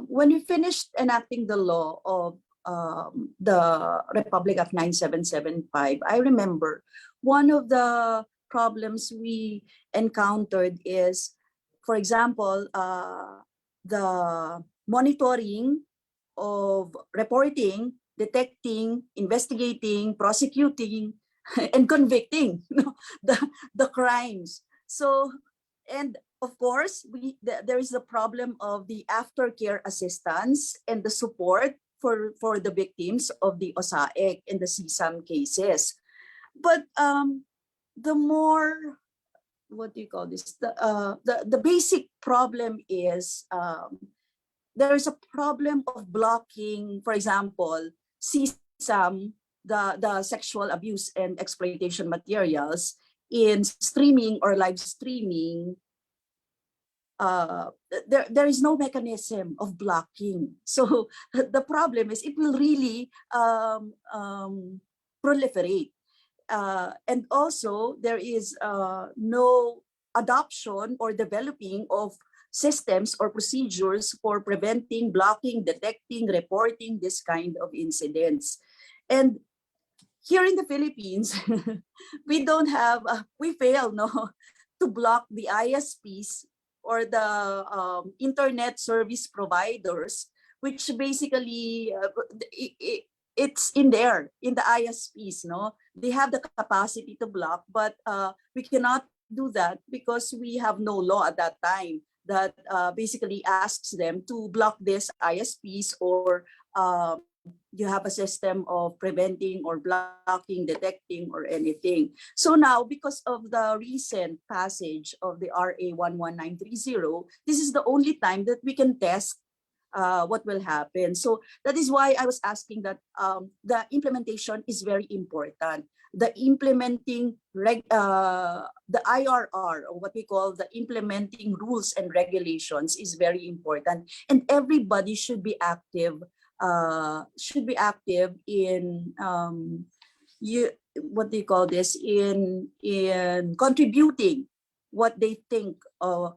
when we finished enacting the law of the Republic of 9775, I remember one of the problems we encountered is, for example, the monitoring of reporting, detecting, investigating, prosecuting, and convicting the crimes. So, and of course, there is the problem of the aftercare assistance and the support for the victims of the OSAEC and the CSAM cases. But the more, what do you call this? The basic problem is there is a problem of blocking, for example, CSAM, the sexual abuse and exploitation materials in streaming or live streaming. There is no mechanism of blocking. So the problem is it will really proliferate. And also there is no adoption or developing of systems or procedures for preventing, blocking, detecting, reporting this kind of incidents. And here in the Philippines, we don't have, we fail to block the ISPs or the internet service providers, which basically it's in there in the ISPs. They have the capacity to block, but we cannot do that because we have no law at that time that basically asks them to block these ISPs or you have a system of preventing or blocking, detecting, or anything. So now, because of the recent passage of the RA 11930, this is the only time that we can test what will happen. So that is why I was asking that the implementation is very important. The implementing, the IRR, or what we call the implementing rules and regulations, is very important. And everybody should be active in what do you call this, in contributing what they think of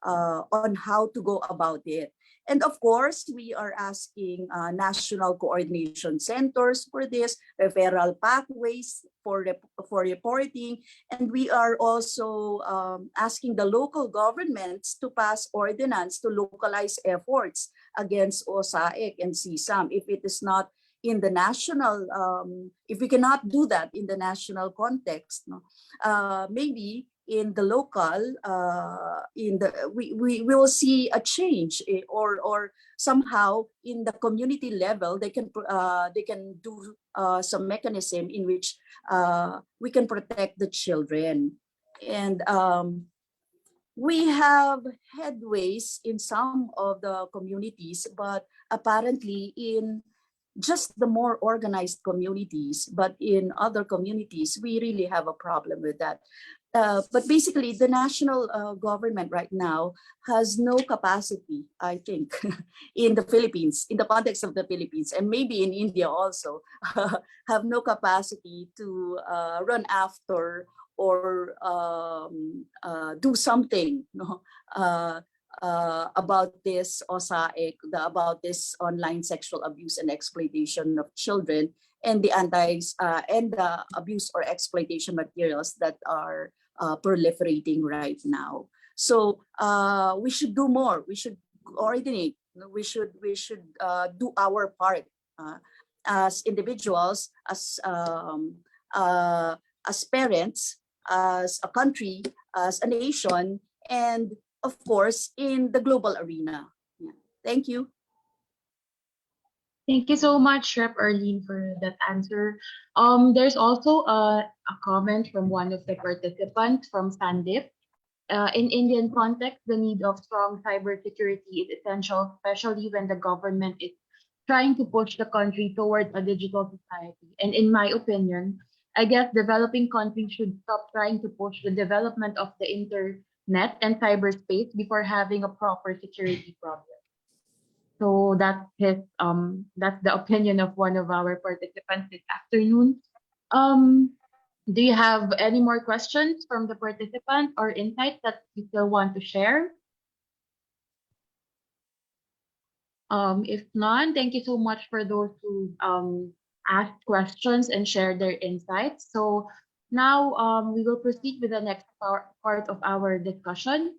on how to go about it. And of course, we are asking national coordination centers for this, referral pathways for reporting. And we are also asking the local governments to pass ordinance to localize efforts against OSAEC and CSAM. If it is not in the national, if we cannot do that in the national context, maybe in the local, we will see a change, or somehow in the community level they can do some mechanism in which we can protect the children. And we have headways in some of the communities, but apparently in just the more organized communities, but in other communities, we really have a problem with that. But basically, the national government right now has no capacity, I think, in the Philippines, in the context of the Philippines, and maybe in India also, have no capacity to run after or do something about this OSAIC, about this online sexual abuse and exploitation of children, and the abuse or exploitation materials that are proliferating right now. So we should do more. We should coordinate. We should do our part as individuals, as parents, as a country, as a nation, and of course in the global arena. Yeah. Thank you. Thank you so much, Rep. Arlene, for that answer. There's also a comment from one of the participants from Sandip. In Indian context, the need of strong cybersecurity is essential, especially when the government is trying to push the country towards a digital society. And in my opinion, I guess developing countries should stop trying to push the development of the internet and cyberspace before having a proper security problem. So that's the opinion of one of our participants this afternoon. Do you have any more questions from the participants or insights that you still want to share? If none, thank you so much for those who asked questions and shared their insights. So now we will proceed with the next part of our discussion.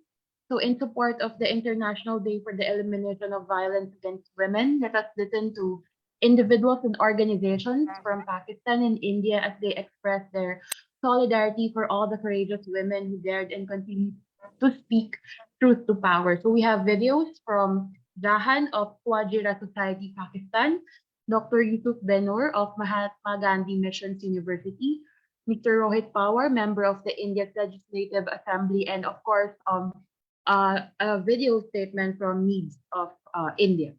So in support of the International Day for the Elimination of Violence Against Women, let us listen to individuals and organizations from Pakistan and India as they express their solidarity for all the courageous women who dared and continue to speak truth to power. So we have videos from Jahan of Wajira Society, Pakistan, Dr. Yusuf Benur of Mahatma Gandhi Missions University, Mr. Rohit Pawar, member of the India's Legislative Assembly, and of course, a video statement from NEEDS of India.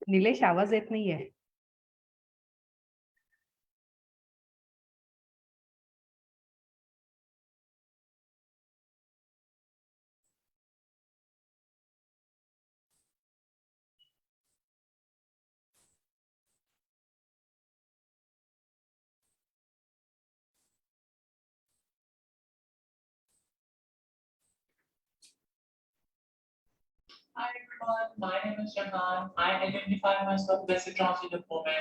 Nilesh आवाज येत नाहीये. Hi everyone, my name is Jahan. I identify myself as a transgender woman,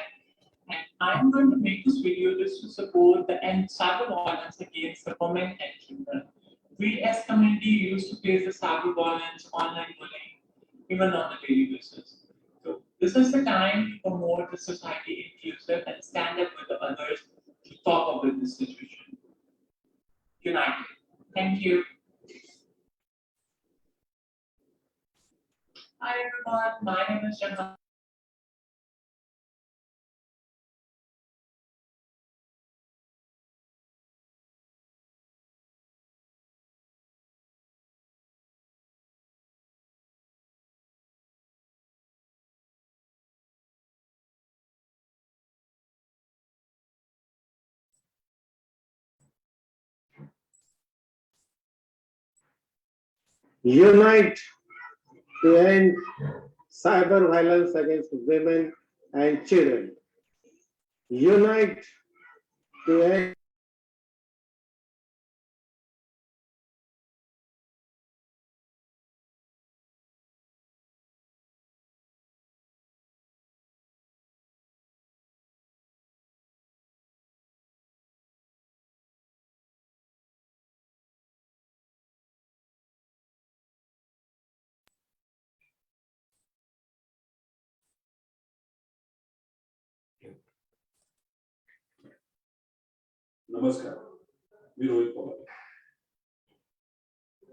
and I'm going to make this video just to support the end cyber violence against the women and children. We as community used to face the cyber violence, online bullying, even on a daily basis. So this is the time to promote the society inclusive and stand up with the others to talk about this situation. United. Thank you. Hi everyone, my name is Jahan. Unite to end cyber violence against women and children. Unite to end नमस्कार, मी रोहित पवार.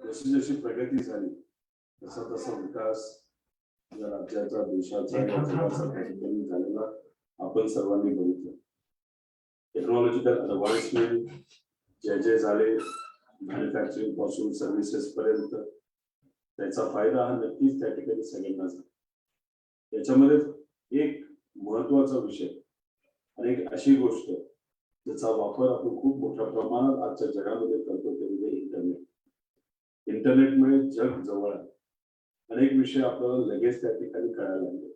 जशी जशी प्रगती झाली तसा तसा विकास या राज्याचा देशाचा या जगाचा कमी झालेला आपण सर्वांनी बघितलं. टेक्नॉलॉजिकल ॲडव्हान्समेंट जे जे झाले मॅन्युफॅक्चरिंग पासून सर्व्हिसेस पर्यंत त्याचा फायदा हा नक्कीच त्या ठिकाणी सगळ्यांना झाला. त्याच्यामध्ये एक महत्वाचा विषय आणि एक अशी गोष्ट त्याचा वापर आपण खूप मोठ्या प्रमाणात आजच्या जगामध्ये करतो ते म्हणजे इंटरनेट. इंटरनेटमुळे जग जवळ आहे. अनेक विषय आपल्याला लगेच त्या ठिकाणी कळायला लागले.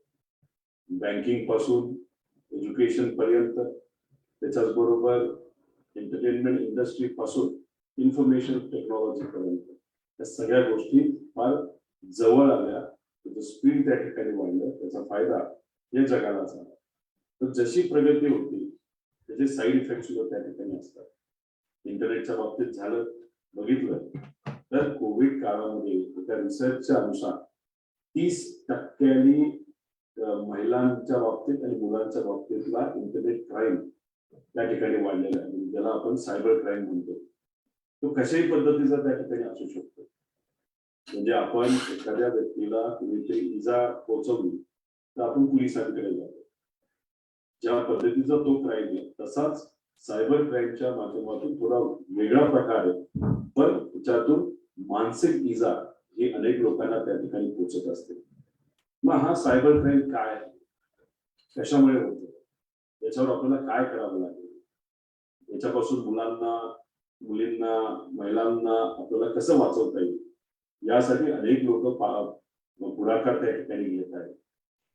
बँकिंग पासून एज्युकेशन पर्यंत, त्याच्याच बरोबर एंटरटेनमेंट इंडस्ट्री पासून इन्फॉर्मेशन टेक्नॉलॉजी पर्यंत या सगळ्या गोष्टी फार जवळ आल्या. त्याचं स्पीड त्या ठिकाणी वाढलं, त्याचा फायदा या जगाला झाला. तर जशी प्रगती होती त्याचे साईड इफेक्ट सुद्धा त्या ठिकाणी असतात. इंटरनेटच्या बाबतीत झालं बघितलं तर कोविड काळामध्ये एका रिसर्चच्या अनुसार 30% महिलांच्या बाबतीत आणि मुलांच्या बाबतीतला इंटरनेट क्राईम त्या ठिकाणी वाढलेला आहे, म्हणजे ज्याला आपण सायबर क्राईम म्हणतो. तो कशाही पद्धतीचा त्या ठिकाणी असू शकतो. म्हणजे आपण एखाद्या व्यक्तीला कुणीतरी इजा पोहोचवली तर आपण पोलिसांकडे जातो. ज्या पद्धतीचा तो क्राईम आहे तसाच सायबर क्राईमच्या माध्यमातून थोडा वेगळा प्रकार आहे, पण त्याच्यातून मानसिक इजा ही अनेक लोकांना त्या ठिकाणी पोहोचत असते. मग हा सायबर क्राईम काय आहे, कशामुळे होतो, याच्यावर आपल्याला काय करावं लागेल, याच्यापासून मुलांना, मुलींना, महिलांना आपल्याला कसं वाचवता येईल, यासाठी अनेक लोक पुढाकार त्या ठिकाणी घेत आहेत.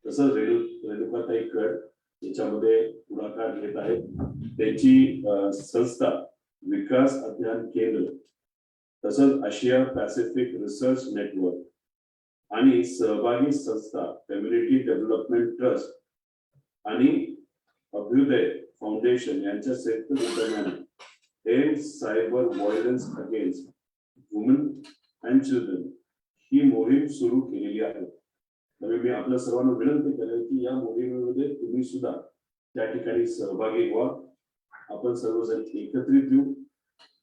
तसं रेणुकाताई कड याच्यामध्ये पुढाकार घेत आहेत. त्यांची संस्था विकास अध्ययन केंद्र, तसंच आशिया पॅसिफिक रिसर्च नेटवर्क आणि सहभागी संस्था कम्युनिटी डेव्हलपमेंट ट्रस्ट आणि अभ्युदय फाउंडेशन यांच्या संयुक्त विद्यमाने end cyber violence against woman and children ही मोहीम सुरू केलेली आहे. त्यामुळे मी आपल्या सर्वांना विनंती करेन की या मोहिमेमध्ये तुम्ही सुद्धा त्या ठिकाणी सहभागी व्हा. आपण सर्वजण एकत्रित येऊ,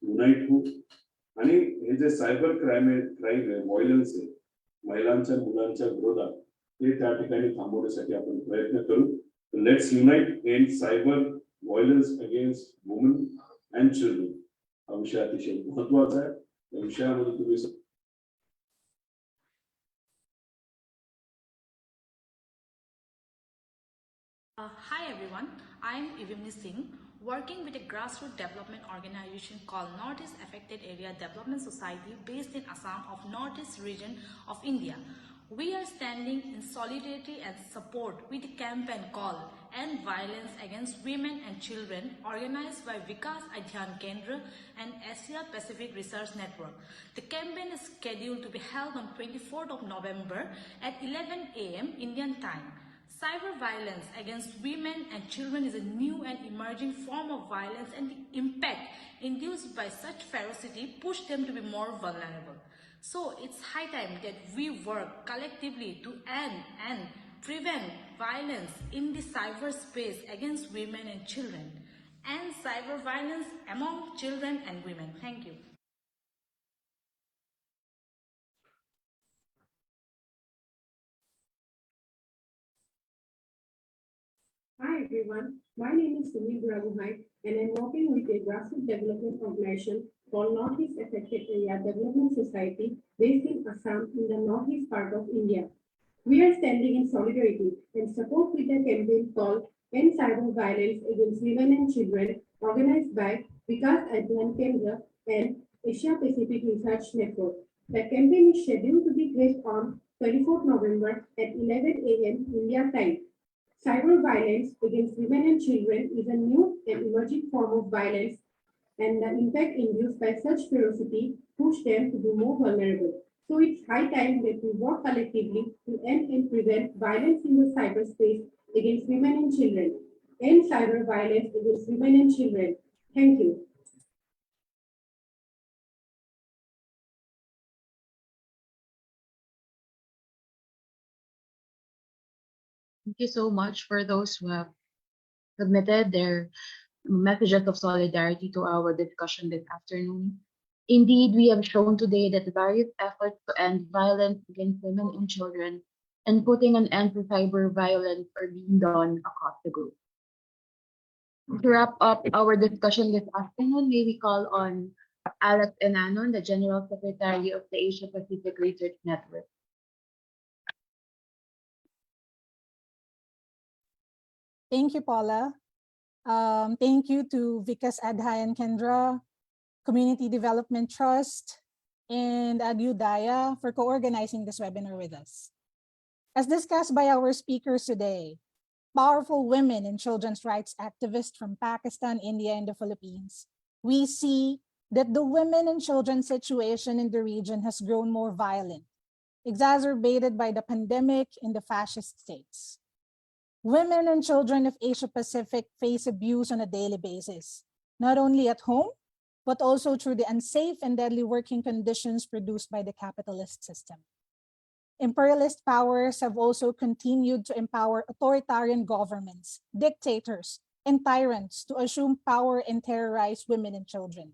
युनाईट होऊ आणि हे जे सायबर क्राईम आहे, व्हायलन्स आहे महिलांच्या मुलांच्या विरोधात, ते त्या ठिकाणी थांबवण्यासाठी आपण प्रयत्न करू. Let's unite and cyber violence against woman and children हा विषय अतिशय महत्वाचा आहे. या विषयामध्ये तुम्ही Hi everyone, I am Elimination, working with a grassroots development organization called Northeast Affected Area Development Society based in Assam of Northeast region of India. We are standing in solidarity and support with a campaign called End Violence Against Women and Children organized by Vikas Adhyan Kendra and Asia Pacific Research Network. The campaign is scheduled to be held on 24th of November at 11 a.m. Indian time. Cyber violence against women and children is a new and emerging form of violence, and the impact induced by such ferocity push them to be more vulnerable. So it's high time that we work collectively to end and prevent violence in the cyberspace against women and children, and cyber violence among children and women. Thank you. Hi everyone, my name is Sumi Buraguhai and I'm working with a grassroots development organization called Northeast Affected Area Development Society based in Assam in the northeast part of India. We are standing in solidarity and support with a campaign called End Cyber Violence Against Women and Children organized by Vikas Adhyan Kendra and Asia Pacific Research Network. The campaign is scheduled to be held on 24th November at 11 a.m. India time. Cyber violence against women and children is a new and emerging form of violence, and the impact induced by such ferocity push them to be more vulnerable. So it's high time that we work collectively to end and prevent violence in the cyberspace against women and children. End cyber violence against women and children. Thank you. Thank you so much for those who have submitted their messages of solidarity to our discussion this afternoon. Indeed, we have shown today that various efforts to end violence against women and children and putting an end to cyber violence are being done across the globe. To wrap up our discussion this afternoon, may we call on Alex Enanon, the General Secretary of the Asia Pacific Research Network. Thank you, Paula. Thank you to Vikas Adhayan Kendra, Community Development Trust, and Adyudaya for co-organizing this webinar with us. As discussed by our speakers today, powerful women and children's rights activists from Pakistan, India, and the Philippines, we see that the women and children situation in the region has grown more violent, exacerbated by the pandemic and the fascist states. Women and children of Asia Pacific face abuse on a daily basis, not only at home, but also through the unsafe and deadly working conditions produced by the capitalist system. Imperialist powers have also continued to empower authoritarian governments, dictators, and tyrants to assume power and terrorize women and children.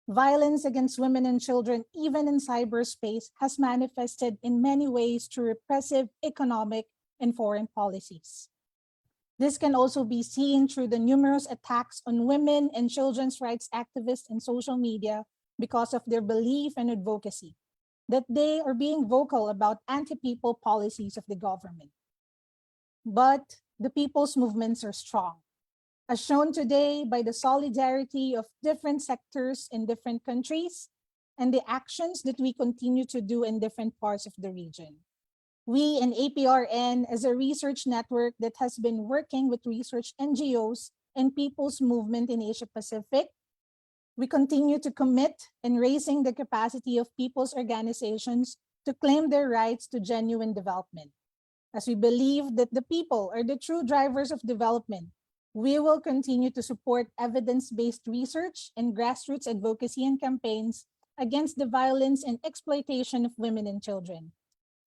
Violence against women and children, even in cyberspace, has manifested in many ways through repressive economic and foreign policies. This can also be seen through the numerous attacks on women and children's rights activists in social media because of their belief and advocacy, that they are being vocal about anti-people policies of the government. But the people's movements are strong, as shown today by the solidarity of different sectors in different countries and the actions that we continue to do in different parts of the region. We in APRN, as a research network that has been working with research NGOs and people's movement in Asia Pacific, we continue to commit in raising the capacity of people's organizations to claim their rights to genuine development. As we believe that the people are the true drivers of development, we will continue to support evidence-based research and grassroots advocacy and campaigns against the violence and exploitation of women and children.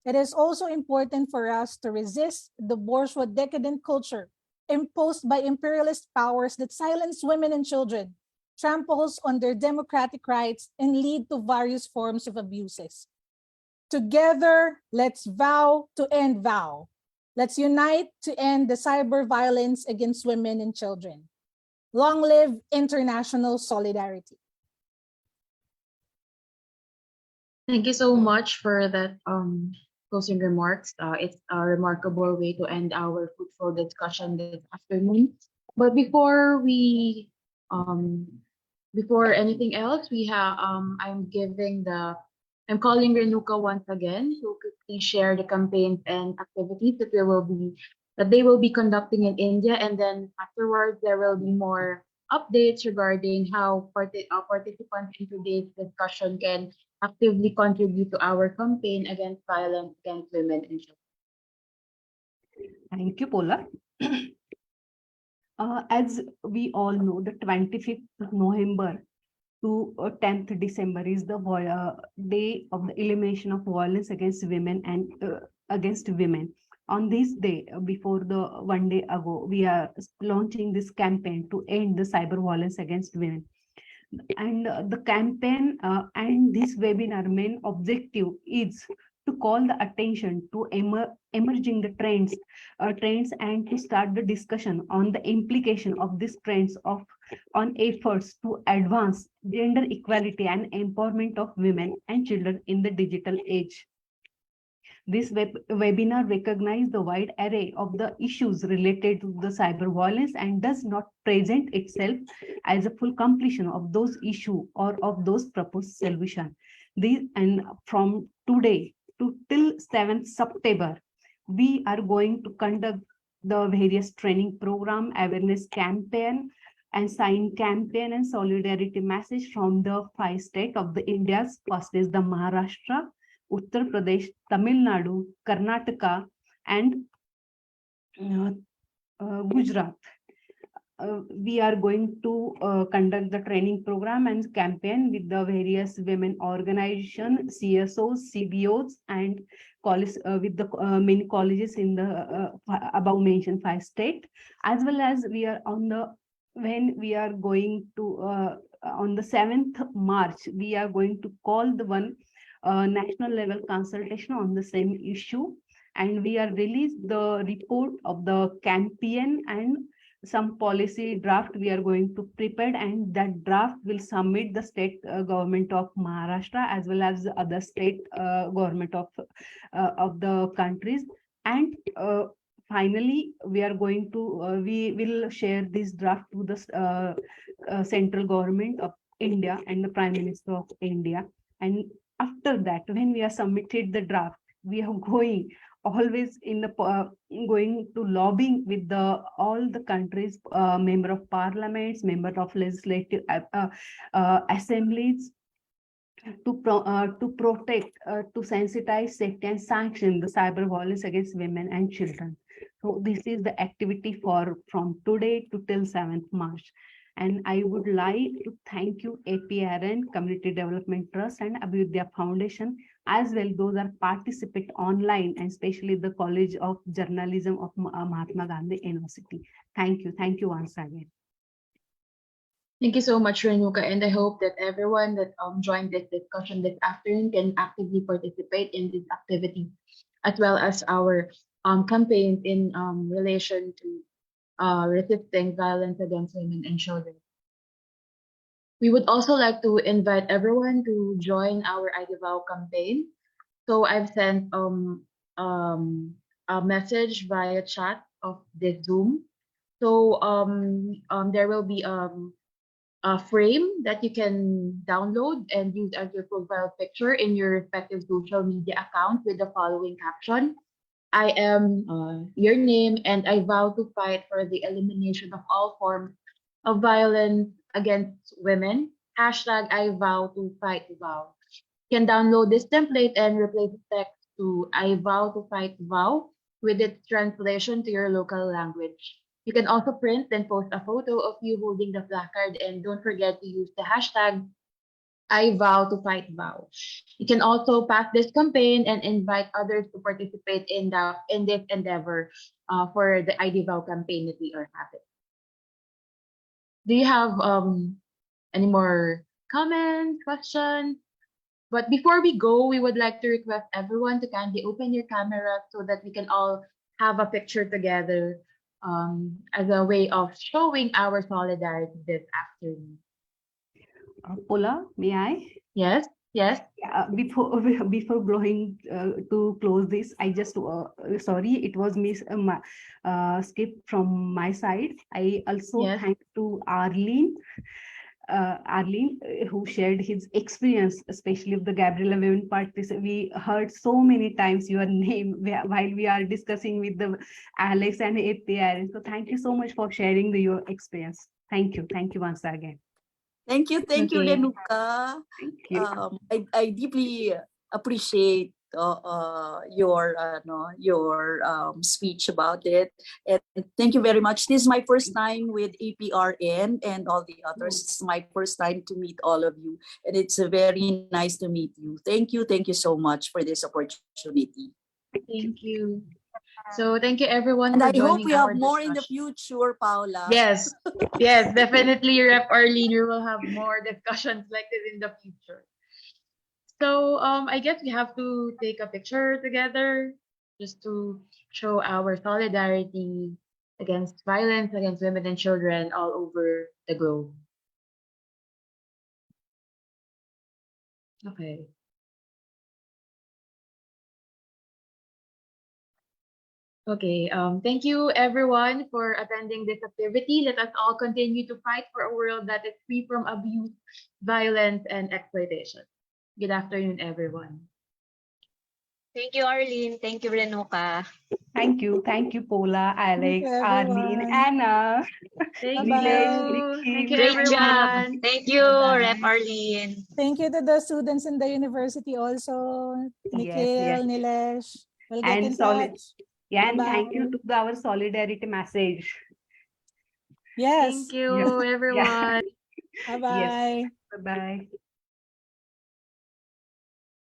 It is also important for us to resist the bourgeois decadent culture imposed by imperialist powers that silence women and children, tramples on their democratic rights, and lead to various forms of abuses. Together, let's vow to end vow. Let's unite to end the cyber violence against women and children. Long live international solidarity. Thank you so much for that closing remarks. It's a remarkable way to end our fruitful discussion this afternoon. But before anything else, I'm calling Renuka once again to quickly share the campaigns and activities that they will be conducting in India, and then afterwards there will be more updates regarding how participants in today's discussion can actively contribute to our campaign against violence against women and children. Thank you, Paula. As we all know, the 25th November to 10th December is the day of the elimination of violence against women and against women. On this day, before the 1 day ago, we are launching this campaign to end the cyber violence against women. And the campaign and this webinar main objective is to call the attention to emerging the trends and to start the discussion on the implication of these trends on efforts to advance gender equality and empowerment of women and children in the digital age. This webinar recognizes the wide array of the issues related to the cyber violence and does not present itself as a full completion of those issues or of those proposed solutions. And from today till 7th September, we are going to conduct the various training program, awareness campaign, and sign campaign and solidarity message from the 5 states of the India's. First is the Maharashtra, Uttar Pradesh, Tamil Nadu, Karnataka, and Gujarat. We are going to conduct the training program and campaign with the various women organizations, CSOs, CBOs, and college with the many colleges in the above mentioned 5 states, as well as we are on the on the 7th March, we are going to call the one national level consultation on the same issue, and we are released the report of the campaign and some policy draft we are going to prepare, and that draft will submit the state government of Maharashtra as well as the other state government of the countries. And finally, we are going to, we will share this draft to the central government of India and the Prime Minister of India. And after that, when we are submitted the draft, we are going always in the going to lobbying with the all the countries, member of parliaments, member of legislative assemblies, to protect, to sensitize, safety, and sanction the cyber violence against women and children. So this is the activity for from today to till 7th March. And I would like to thank you, APRN, Community Development Trust, and Abhyudaya Foundation, as well those are participate online, and especially the College of Journalism of Mahatma Gandhi University. Thank you once again. Thank you so much, Renuka, and I hope that everyone that joined this discussion this afternoon can actively participate in this activity, as well as our campaigns in relation to resisting violence against women and children. We would also like to invite everyone to join our IDVAO campaign. So I've sent a message via chat of this Zoom. So there will be a frame that you can download and use as your profile picture in your respective social media account with the following caption: I am your name, and I vow to fight for the elimination of all forms of violence against women. Hashtag I vow to fight vow. You can download this template and replace the text to I vow to fight vow with its translation to your local language. You can also print and post a photo of you holding the placard, and don't forget to use the hashtag I vow to fight vow. You can also pass this campaign and invite others to participate in this endeavor for the ID vow campaign that we are having. Do you have any more comments, questions? But before we go, we would like to request everyone to kindly open your camera so that we can all have a picture together as a way of showing our solidarity this afternoon. Paula, may I? Yes, yes. Before going to close this, I just sorry, it was skip from my side. I also Yes. thank to Arlene, who shared his experience, especially of the Gabriela Women Party. We heard so many times your name while we are discussing with the Alex and APR. So thank you so much for sharing your experience. Thank you once again. Thank you, Okay. Renuka. Thank you. I deeply appreciate your speech about it, and thank you very much. This is my first time with APRN and all the others. It's my first time to meet all of you, and it's very nice to meet you. Thank you so much for this opportunity. Thank you. So thank you everyone And for I joining hope we have our more in the discussion. future, Paula. Yes, yes, definitely, Rep Arlene. We will have more discussions like this in the future. So I guess we have to take a picture together just to show our solidarity against violence against women and children all over the globe. Okay. Okay, thank you everyone for attending this activity. Let us all continue to fight for a world that is free from abuse, violence, and exploitation. Good afternoon, everyone. Thank you, Arlene. Thank you, Renuka. Thank you, Paula, Alex, you, Arlene, everyone. Anna. Thank Nilesh, you. Thank you, Great Nikhil. job. everyone. Thank you, Bye-bye. Rep Arlene. Thank you to the students in the university also. Nikhil, Nilesh. We'll get in touch. And Bye-bye. thank you to our solidarity message. Yes. Thank you, everyone. Bye-bye. Bye-bye.